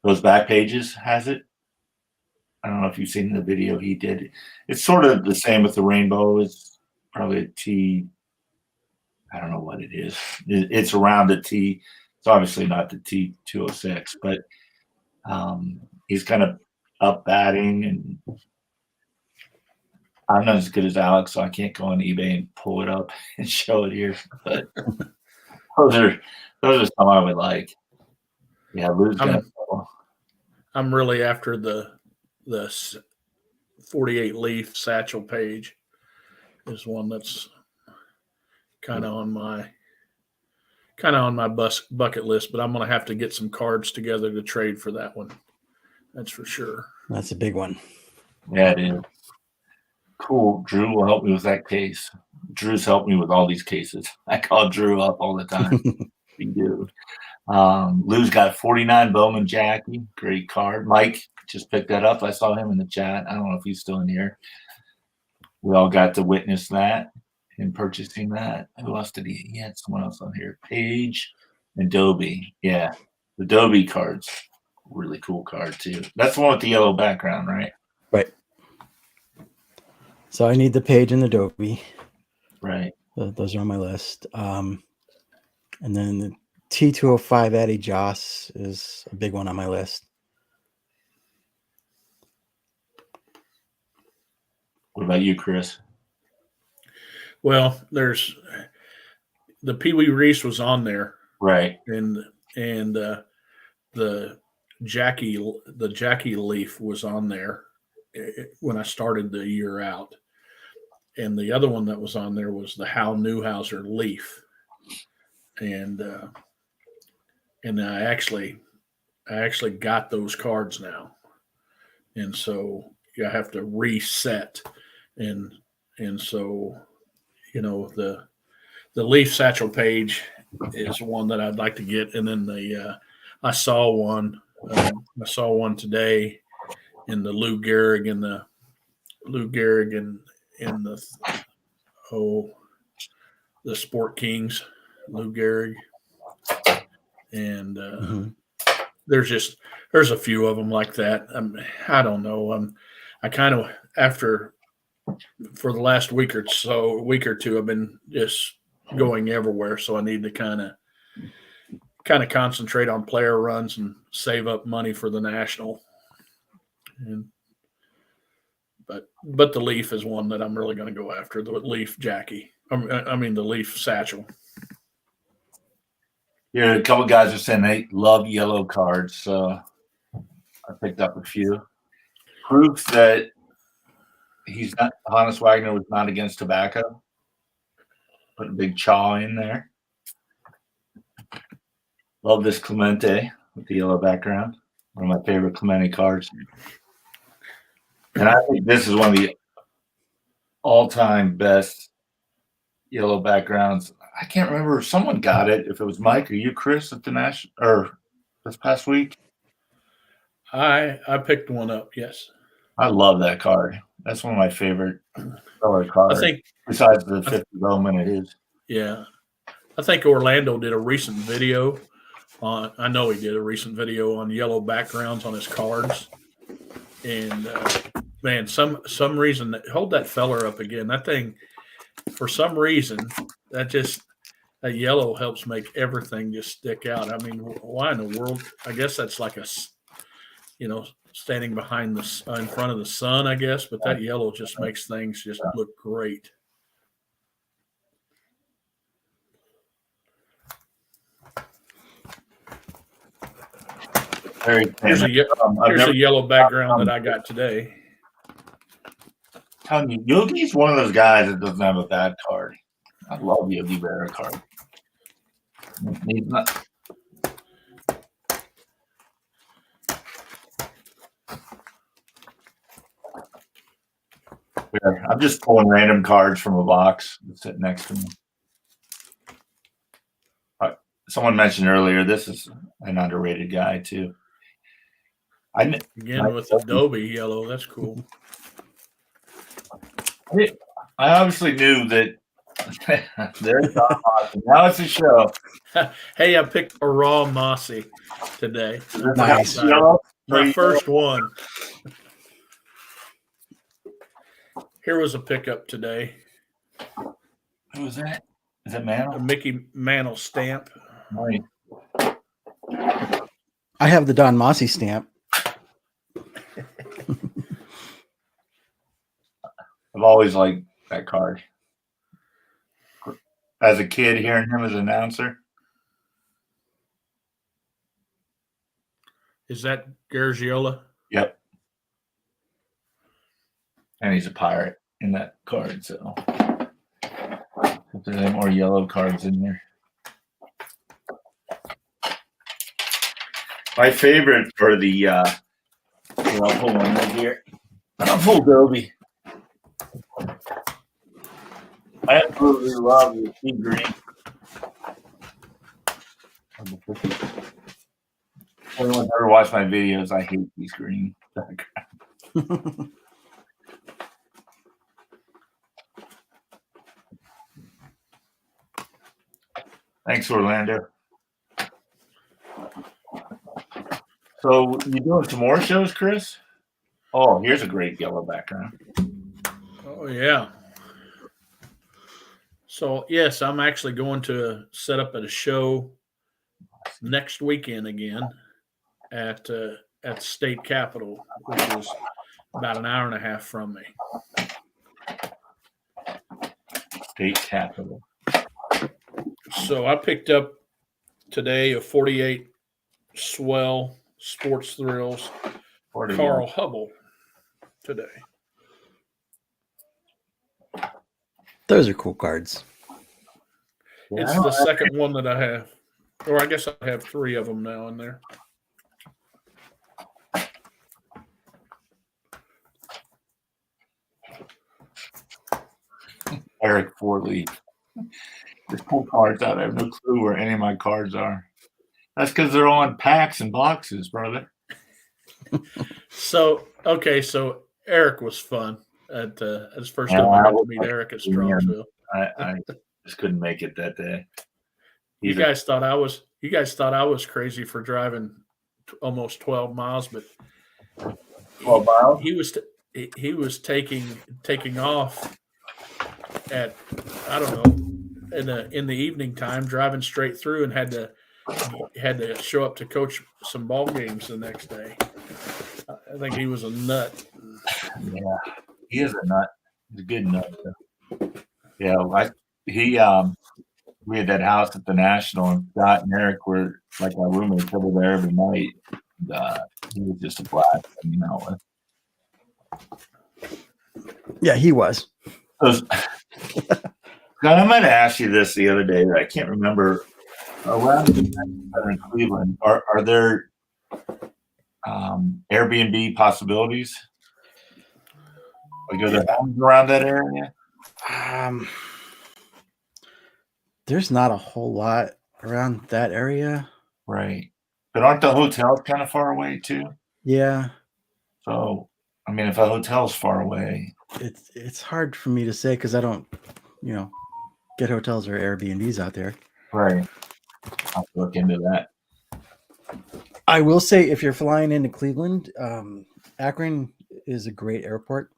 those back pages has it. I don't know if you've seen the video he did. It's sort of the same with the rainbow. It's probably a T. I don't know what it is. It's around a T. It's obviously not the T206, but he's kind of up batting, and I'm not as good as Alex, so I can't go on eBay and pull it up and show it here. But those are some I would like. Yeah, Lou's got. I'm really after the 48 leaf satchel page. Is one that's kind of on my bucket list, but I'm going to have to get some cards together to trade for that one. That's for sure. That's a big one. Yeah, it is. Cool. Drew will help me with that case. Drew's helped me with all these cases. I call Drew up all the time. We do. Lou's got 49 Bowman Jackie. Great card. Mike just picked that up. I saw him in the chat. I don't know if he's still in here. We all got to witness that and purchasing that. Who else did he had someone else on here. Paige and Dobie. Yeah. The Dobie cards. Really cool card too. That's the one with the yellow background, right? Right. So I need the page and the Adobe. Right. Those are on my list. And then the T205 Eddie Joss is a big one on my list. What about you, Chris? Well, there's the Pee Wee Reese was on there, Right. and the Jackie Leaf was on there when I started the year out, and the other one that was on there was the Hal Newhouser Leaf, and I actually got those cards now, and so I have to reset, and so the Leaf Satchel Page is one that I'd like to get, and then I saw one today in the Lou Gehrig and the Sport Kings, Lou Gehrig, and there's a few of them like that. I don't know. I kind of for the last week or two, I've been just going everywhere, so I need to kind of concentrate on player runs and save up money for the national. But the Leaf is one that I'm really going to go after. The Leaf Jackie. I mean the Leaf Satchel. Yeah, a couple guys are saying they love yellow cards, so I picked up a few. Proof that Hannes Wagner was not against tobacco. Put a big chaw in there. Love this Clemente with the yellow background. One of my favorite Clemente cards. And I think this is one of the all-time best yellow backgrounds. I can't remember if someone got it, if it was Mike or you, Chris, at the national or this past week. I picked one up, yes. I love that card. That's one of my favorite color cards. I think besides the 50 Roman it is. Yeah. I think Orlando did a recent video on yellow backgrounds on his cards. And man, some reason hold that feller up again. That thing, for some reason, that yellow helps make everything just stick out. I mean, why in the world? I guess that's like standing behind in front of the sun, I guess. But that yellow just makes things just look great. Here's a yellow background that I got today. Telling you, Yogi's one of those guys that doesn't have a bad card. I love Yogi Berra card. He's not. Here, I'm just pulling random cards from a box that's sitting next to me. Someone mentioned earlier, this is an underrated guy too. Again with Adobe yellow, that's cool. I obviously knew that. There's Don Mossy. Now it's a show. Hey, I picked a raw Mossy today. Nice. My first one. Here was a pickup today. Who was that? Is it Mantle? A Mickey Mantle stamp. Right. I have the Don Mossy stamp. I've always liked that card. As a kid, hearing him as an announcer. Is that Garagiola? Yep. And he's a pirate in that card, so if there's any more yellow cards in there. My favorite for the I'll pull one right here. I'll pull Dobie. I absolutely love the sea green. Anyone's ever watched my videos, I hate these green backgrounds. Thanks, Orlando. So you doing some more shows, Chris? Oh, here's a great yellow background. Oh yeah. So yes, I'm actually going to set up at a show next weekend again at State Capitol, which is about an hour and a half from me. State Capitol. So I picked up today a 48 Swell Sports Thrills Carl Hubble today. Those are cool cards. It's the second one that I have. Or I guess I have 3 of them now in there. Eric Forley. Just pull cards out. I have no clue where any of my cards are. That's because they're all in packs and boxes, brother. So Eric was fun at his first time I got to meet Eric at Strongsville. I just couldn't make it that day. You guys thought I was crazy for driving almost 12 miles, but 12 miles? he was taking off at, I don't know, in the evening time, driving straight through, and had to show up to coach some ball games the next day. I think he was a nut. Yeah, he is a nut. He's a good nut. Yeah, we had that house at the National, and Scott and Eric were like our roommates over there every night. And, he was just a blast hanging out with. Yeah, he was. God, I might have asked you this the other day. I can't remember. Around in Cleveland, are there Airbnb possibilities? Like, are there homes around that area? There's not a whole lot around that area. Right. But aren't the hotels kind of far away too? Yeah. So, I mean, if a hotel's far away, it's hard for me to say because I don't, get hotels or Airbnbs out there. right. I'll look into that. I will say if you're flying into Cleveland, Akron is a great airport.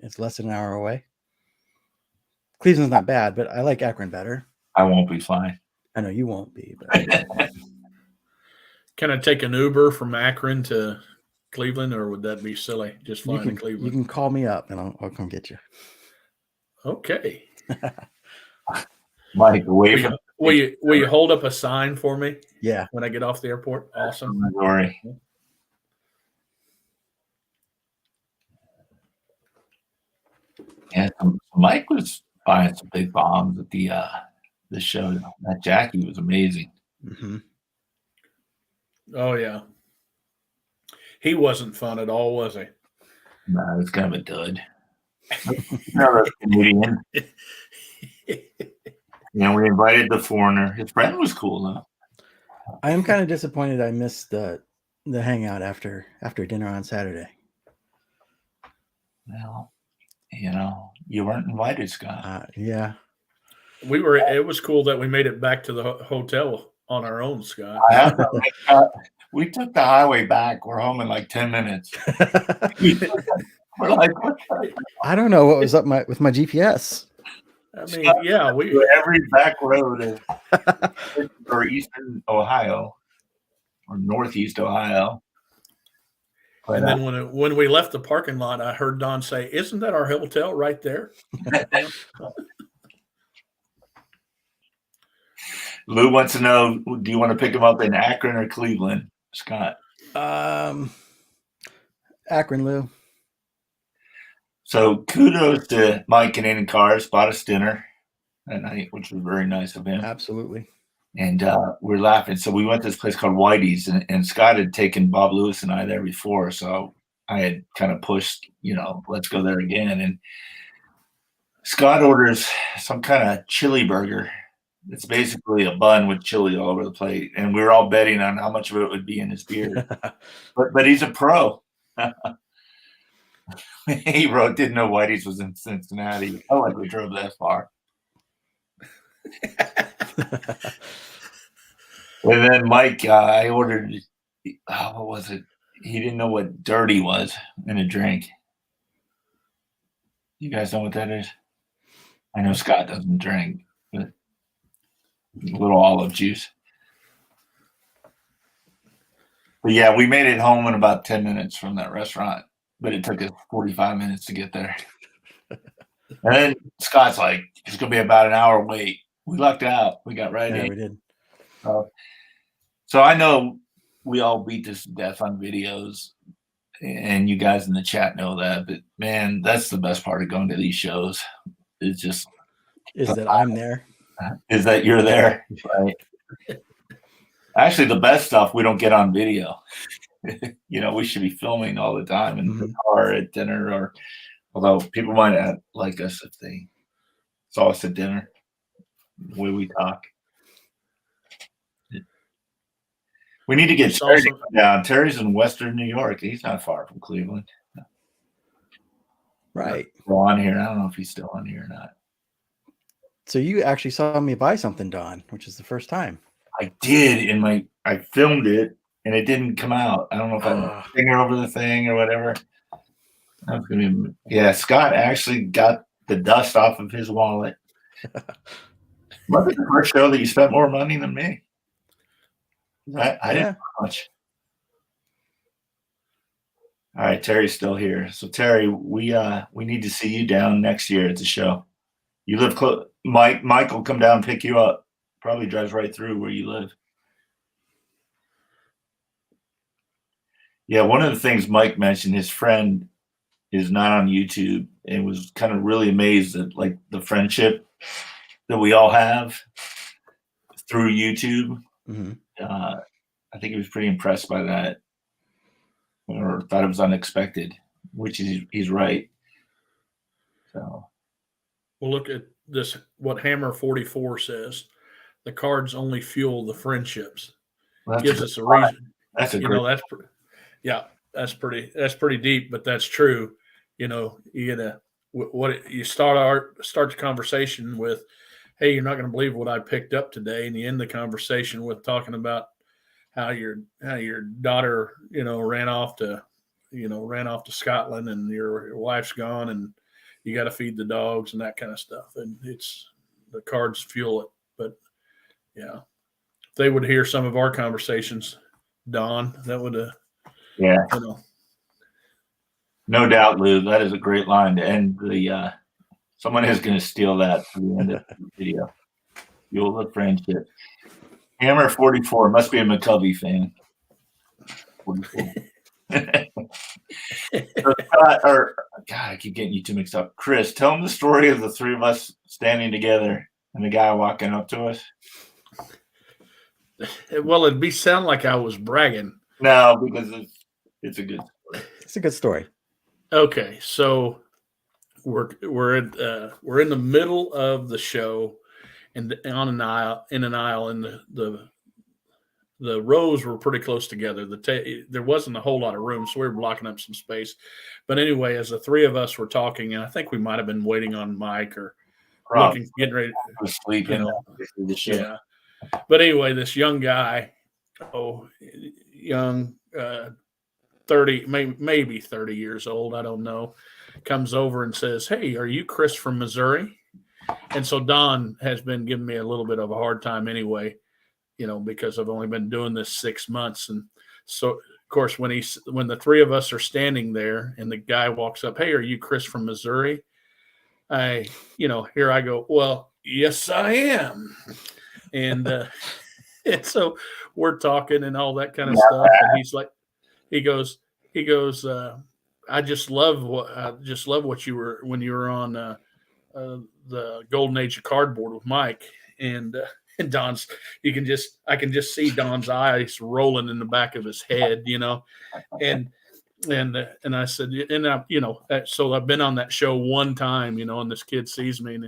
It's less than an hour away. Cleveland's not bad, but I like Akron better. I won't be flying. I know you won't be, but Can I take an Uber from Akron to Cleveland, or would that be silly? Just flying to Cleveland. You can call me up and I'll come get you. Okay. Mike, away from. Will you hold up a sign for me? Yeah. When I get off the airport? Awesome. Missouri. Yeah, Mike was buying some big bombs at the show. That Jackie was amazing. Mm-hmm. Oh yeah. He wasn't fun at all, was he? No, it's kind of a dud. Another Canadian. We invited the foreigner. His friend was cool though. I am kind of disappointed I missed the hangout after dinner on Saturday. Well, you weren't invited, Scott. Yeah. It was cool that we made it back to the hotel on our own, Scott. We took the highway back. We're home in like 10 minutes. We're like, I don't know what was up with my GPS. I mean, yeah, every back road or eastern Ohio or northeast Ohio. And then when we left the parking lot, I heard Don say, "Isn't that our hotel right there?" Lou wants to know: do you want to pick him up in Akron or Cleveland, Scott? Akron, Lou. So kudos to Mike Canadian Cars, bought us dinner that night, which was very nice of him. Absolutely. And we're laughing. So we went to this place called Whitey's, and Scott had taken Bob Lewis and I there before. So I had kind of pushed, let's go there again. And Scott orders some kind of chili burger. It's basically a bun with chili all over the plate. And we were all betting on how much of it would be in his beer. but he's a pro. He didn't know Whitey's was in Cincinnati. Oh, like we drove that far. And then Mike, I ordered, what was it? He didn't know what dirty was in a drink. You guys know what that is? I know Scott doesn't drink. A little olive juice. But yeah, we made it home in about 10 minutes from that restaurant, but it took us 45 minutes to get there. And then Scott's like, it's going to be about an hour wait. We lucked out. We got right Yeah, in. we did. So I know we all beat this to death on videos, and you guys in the chat know that. But man, that's the best part of going to these shows. It's just Is that I'm there. is that you're there, right? Actually, the best stuff we don't get on video. We should be filming all the time in the car at dinner, or although people might not like us if they saw us at dinner, the way we talk. We need to get Terry to come down. Terry's in Western New York. He's not far from Cleveland. Right. Still on here. I don't know if he's still on here or not. So you actually saw me buy something, Don, which is the first time. I did I filmed it and it didn't come out. I don't know if I had a finger over the thing or whatever. That was gonna be, yeah, Scott actually got the dust off of his wallet. Was it the first show that you spent more money than me? I didn't know much. All right, Terry's still here. So Terry, we need to see you down next year at the show. You live close. Mike will come down and pick you up. Probably drives right through where you live. Yeah, one of the things Mike mentioned, his friend is not on YouTube and was kind of really amazed at like the friendship that we all have through YouTube. Mm-hmm. I think he was pretty impressed by that, or thought it was unexpected, which he's right. So, well, look at this. What Hammer 44 says: the cards only fuel the friendships. well, Gives us a reason. That's a you great. know, that's pretty deep, but that's true. You gotta you start the conversation with, "Hey, you're not going to believe what I picked up today," and you end the conversation with talking about how your daughter ran off to Scotland, and your wife's gone, and you got to feed the dogs and that kind of stuff, and it's the cards fuel it. But yeah, if they would hear some of our conversations, Don, that would yeah. No doubt, Lou. That is a great line to end the. Someone is going to steal that for the end of the video. You'll look friendship. Hammer 44 must be a McCovey fan. 44. God, I keep getting you two mixed up. Chris, tell them the story of the three of us standing together and the guy walking up to us. Well, it'd sound like I was bragging. No, because it's a good story. It's a good story. Okay, so we're in the middle of the show, and on an aisle, and the rows were pretty close together. There wasn't a whole lot of room, so we were blocking up some space. But anyway, as the three of us were talking, and I think we might have been waiting on Mike or getting ready to sleep. The show. Yeah. But anyway, this young guy, young, 30, maybe 30 years old, I don't know, comes over and says, "Hey, are you Chris from Missouri?" And so Don has been giving me a little bit of a hard time anyway, because I've only been doing this 6 months. And so, of course, when the three of us are standing there and the guy walks up, "Hey, are you Chris from Missouri?" Here I go, "Well, yes, I am." And, and so we're talking and all that kind of stuff. And he's like, he goes, I just love what you were when you were on the Golden Age of Cardboard with Mike, and Don's. I can just see Don's eyes rolling in the back of his head, and I said, so I've been on that show one time, and this kid sees me,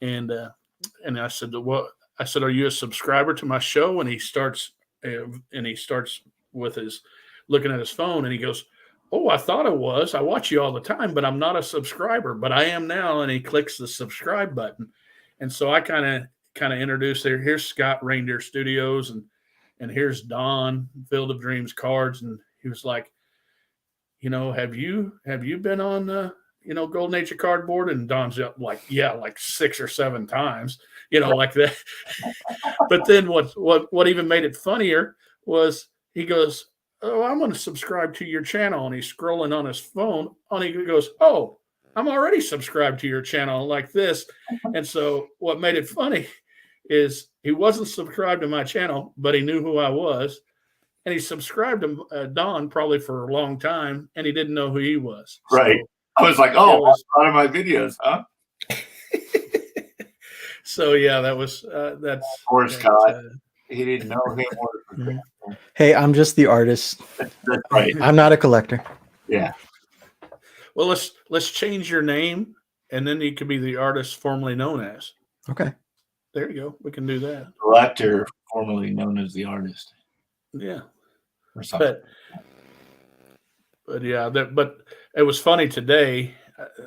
and I said, "What?" I said, "Are you a subscriber to my show?" And he starts with his looking at his phone, and he goes, "Oh, I thought I was. I watch you all the time, but I'm not a subscriber, but I am now." And he clicks the subscribe button. And so I kind of introduced there. Here's Scott, Reindeer Studios, and here's Don, Field of Dreams Cards. And he was like, "Have you been on Golden Age of Cardboard? And Don's up like, yeah, like 6 or 7 times, like that. But then what even made it funnier was he goes, oh, I'm going to subscribe to your channel. And he's scrolling on his phone. And he goes, oh, I'm already subscribed to your channel like this. And so what made it funny is he wasn't subscribed to my channel, but he knew who I was. And he subscribed to Don probably for a long time, and he didn't know who he was. Right. So, I was like, oh, that's one of my videos, huh? So yeah, that was that's Poor Scott. He didn't know him. Hey, I'm just the artist. That's right. I'm not a collector. Yeah. Well, let's change your name, and then you could be the artist formerly known as. Okay. There you go. We can do that. Collector, formerly known as the artist. Yeah. Or something. But yeah, but it was funny today.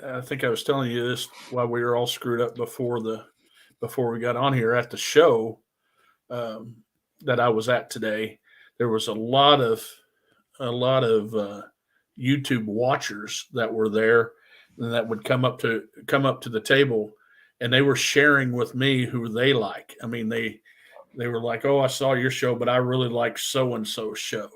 I think I was telling you this while we were all screwed up before we got on here at the show that I was at today. There was a lot of YouTube watchers that were there and that would come up to the table, and they were sharing with me who they like. I mean, they were like, "Oh, I saw your show, but I really like so and so show."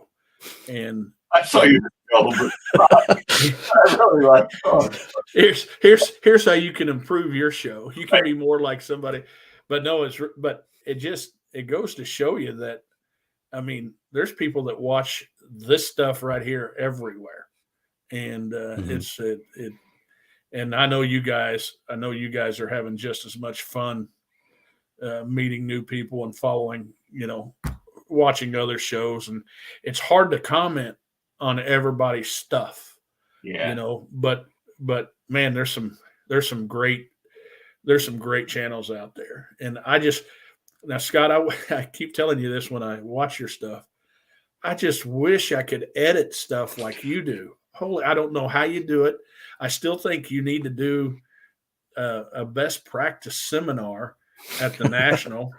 And I saw your show, but I really like. Oh. Here's how you can improve your show. You can be more like somebody, but no, it goes to show you that. I mean, there's people that watch this stuff right here everywhere, and and I know you guys are having just as much fun meeting new people and following, watching other shows. And it's hard to comment on everybody's stuff, but man, there's some great channels out there. And now, Scott, I keep telling you this when I watch your stuff. I just wish I could edit stuff like you do. I don't know how you do it. I still think you need to do a best practice seminar at the National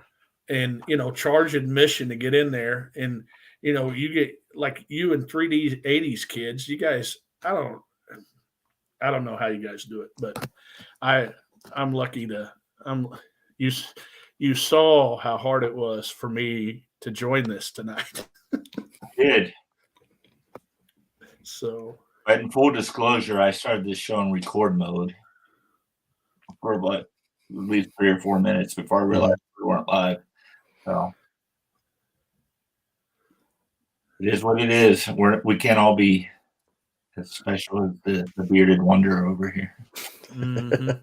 and, charge admission to get in there. And, you get like you and 3D 80s kids, you guys, I don't know how you guys do it, but I'm lucky you saw how hard it was for me to join this tonight. I did. So, but in full disclosure, I started this show in record mode for at least 3 or 4 minutes before I realized we weren't live. So it is what it is. We can't all be as special as the bearded wonder over here. Mm-hmm.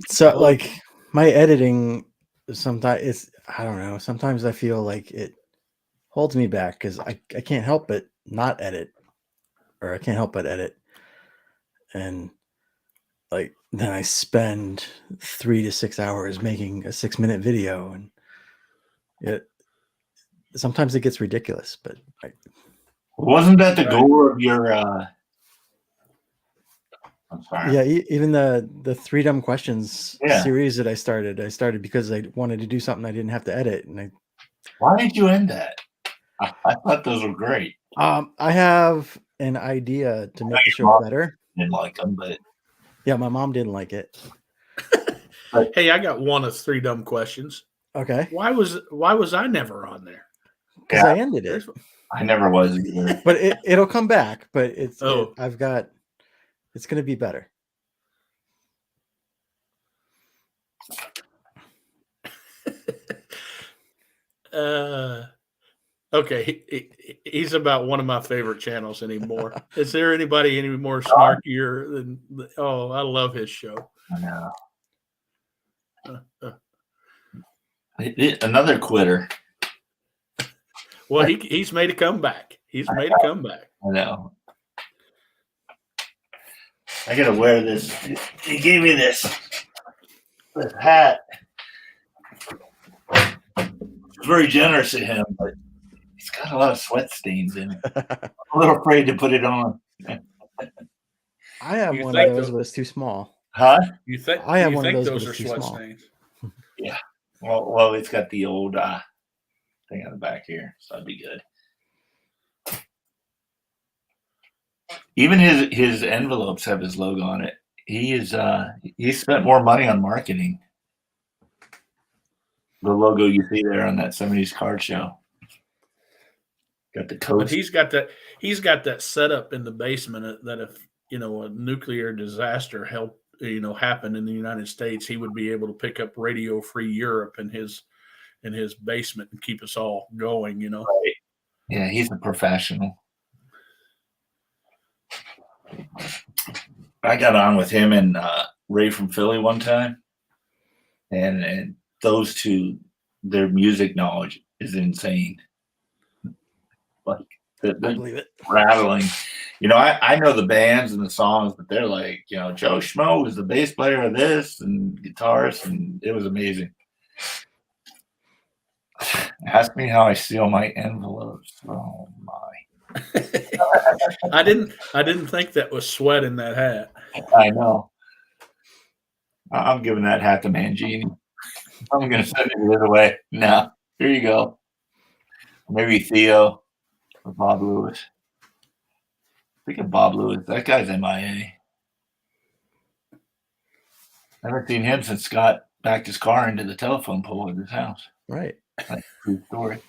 So like my editing sometimes I don't know. Sometimes I feel like it holds me back because I can't help but not edit, or I can't help but edit. And like then I spend 3 to 6 hours making a 6-minute video, and sometimes it gets ridiculous. But wasn't that the goal of your? I'm sorry. Yeah, even the 3 Dumb Questions series that I started because I wanted to do something I didn't have to edit. And why did you end that? I thought those were great. I have an idea to make the show better. Didn't like them, but yeah, my mom didn't like it. Hey, I got one of 3 Dumb Questions. Okay. Why was I never on there? Because I ended it. I never was either. But it'll come back. But it's going to be better. Okay, he's about one of my favorite channels anymore. Is there anybody any more snarkier than? Oh, I love his show. I know. Another quitter. Well, he's made a comeback. He's made a comeback. I know. I gotta wear this. He gave me this hat. It's very generous of him, but it's got a lot of sweat stains in it. I'm a little afraid to put it on. I have one of those, but it's too small. Huh? You think I have one of those those, are sweat stains? Yeah. Well, it's got the old thing on the back here, so that'd be good. Even his envelopes have his logo on it. He spent more money on marketing. The logo you see there on that 70s card show. Got the coast. But he's got that setup in the basement that if a nuclear disaster happened in the United States, he would be able to pick up Radio Free Europe in his basement and keep us all going. Right. Yeah, he's a professional. I got on with him and Ray from Philly one time, and those two, their music knowledge is insane. Like I believe it. Rattling. I know the bands and the songs, but they're like, Joe Schmo is the bass player of this and guitarist, and it was amazing. Ask me how I seal my envelopes. Oh my. I didn't think that was sweat in that hat. I know. I'm giving that hat to Mangini. I'm going to send it the other way. No, here you go. Maybe Theo or Bob Lewis. Think of Bob Lewis. That guy's MIA. I haven't seen him since Scott backed his car into the telephone pole at his house. Right. That's a true story.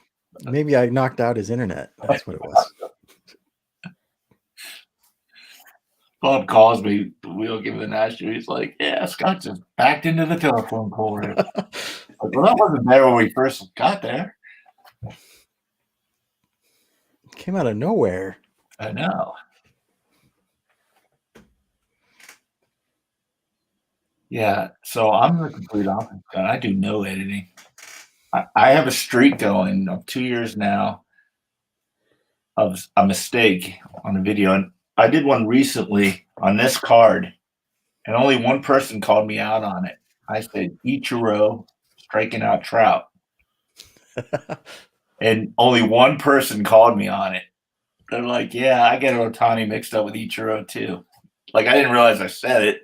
Maybe I knocked out his internet. That's what it was. Bob calls me. We'll give him the national. He's like, "Yeah, Scott just backed into the telephone pole." Like, well, that wasn't there when we first got there. Came out of nowhere. I know. Yeah, so I'm the complete opposite. I do no editing. I have a streak going of 2 years now of a mistake on a video. And I did one recently on this card, and only one person called me out on it. I said, Ichiro striking out Trout. And only one person called me on it. They're like, yeah, I get Ohtani mixed up with Ichiro too. Like, I didn't realize I said it.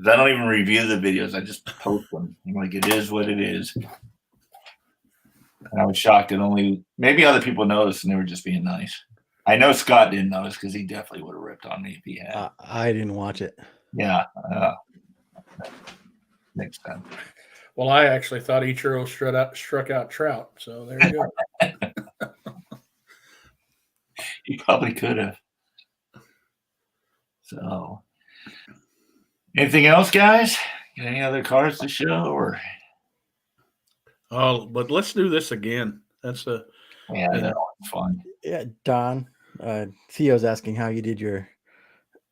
I don't even review the videos. I just post them. I'm like, it is what it is. And I was shocked that only maybe other people noticed and they were just being nice. I know Scott didn't notice because he definitely would have ripped on me if he had. I didn't watch it. Yeah. Makes sense. Well, I actually thought Ichiro struck out Trout. So there you go. He probably could have. So, anything else, guys? Got any other cards to show? Or But let's do this again. That's that was fun. Yeah, Don. Theo's asking how you did your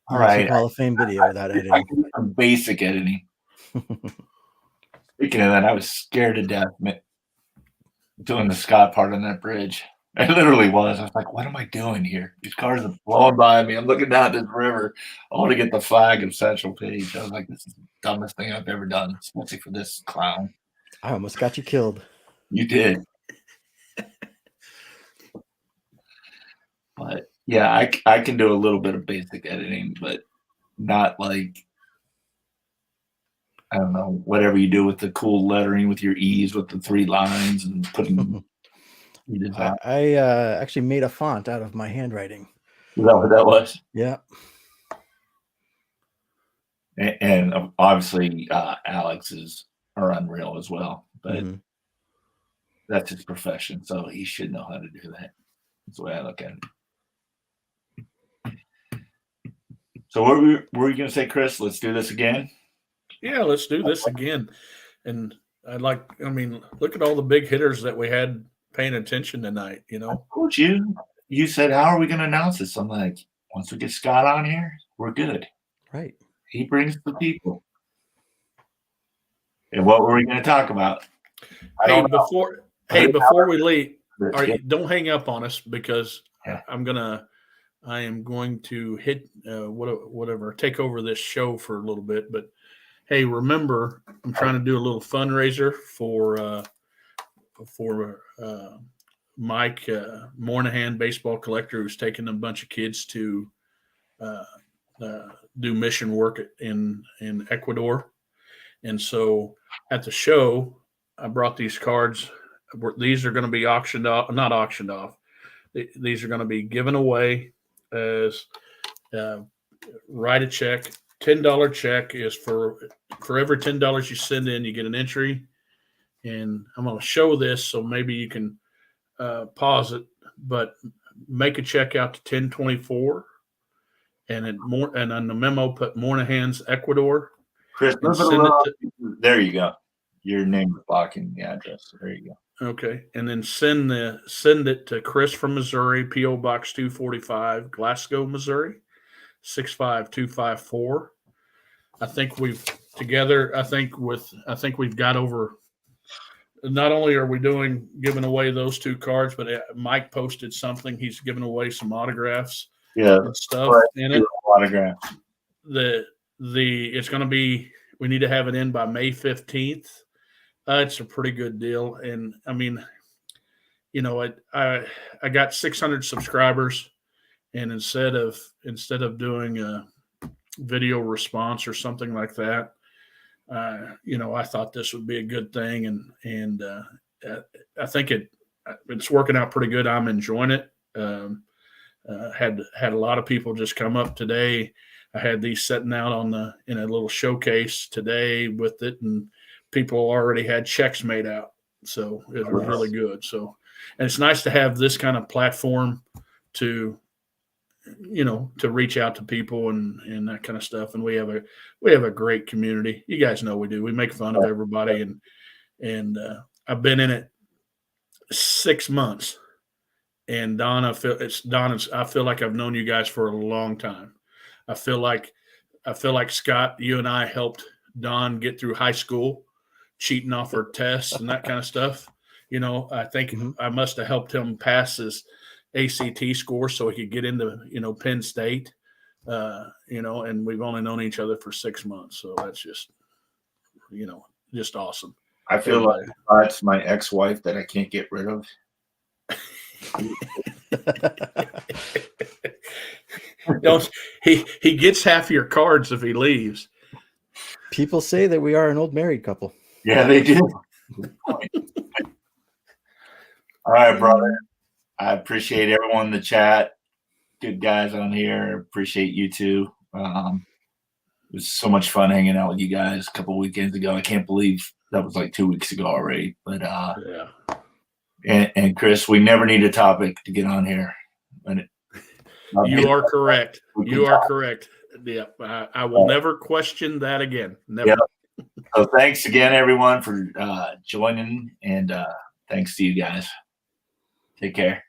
All right. Hall of Fame video without I editing. can do some basic editing. Speaking of that, I was scared to death doing the Scott part on that bridge. I literally was. I was like, what am I doing here? These cars are blowing by me. I'm looking down this river. I want to get the flag of Central Page. I was like, this is the dumbest thing I've ever done, especially for this clown. I almost got you killed. You did. But yeah, I can do a little bit of basic editing, but not like, I don't know, whatever you do with the cool lettering with your E's with the 3 lines and putting. I actually made a font out of my handwriting. Is that what that was? Yeah. And obviously Alex's are unreal as well, but that's his profession, so he should know how to do that. That's the way I look at it. So what were you going to say, Chris? Let's do this again? Yeah, let's do this again. And look at all the big hitters that we had paying attention tonight, I told you. You said, how are we going to announce this? I'm like, once we get Scott on here, we're good. Right. He brings the people. And what were we going to talk about? Before we leave, don't hang up on us because I am going to hit take over this show for a little bit. But hey, remember, I'm trying to do a little fundraiser for Mike Moynihan, baseball collector, who's taking a bunch of kids to do mission work in Ecuador. And so at the show, I brought these cards. These are going to be not auctioned off. These are going to be given away as write a check. $10 check is for every $10 you send in, you get an entry. And I'm going to show this, so maybe you can pause it, but make a check out to 1024, and on the memo put Moynihan's, Ecuador. Chris, And send it to, there you go. Your name is blocking the address. There you go. okay, and then send it to Chris from Missouri, P.O. Box 245, Glasgow, Missouri, 65254. I think we've got over. Not only are we giving away those 2 cards, but Mike posted something. He's giving away some autographs, and stuff in it. Autographs. It's going to be. We need to have it in by May 15th. It's a pretty good deal, and I mean, I got 600 subscribers, and instead of doing a video response or something like that, I thought this would be a good thing, and I think it's working out pretty good. I'm enjoying it. Had a lot of people just come up today. I had these sitting out in a little showcase today with it, and people already had checks made out. So it was really good. So, and it's nice to have this kind of platform to reach out to people and that kind of stuff. And we have a great community. You guys know we do. We make fun of everybody, and I've been in it 6 months. And Don, I feel like I've known you guys for a long time. I feel like Scott, you and I helped Don get through high school, cheating off her tests and that kind of stuff. I think I must have helped him pass his ACT score so he could get into, Penn State, and we've only known each other for 6 months. So that's just, just awesome. I feel like it's my ex-wife that I can't get rid of. He gets half your cards if he leaves. People say that we are an old married couple. Yeah, they do. All right, brother. I appreciate everyone in the chat. Good guys on here. Appreciate you too. It was so much fun hanging out with you guys a couple weekends ago. I can't believe that was like 2 weeks ago already. But yeah. And Chris, we never need a topic to get on here. You are correct. You are correct. Yeah, I will never question that again. Never. Yep. So thanks again, everyone, for joining, and thanks to you guys. Take care.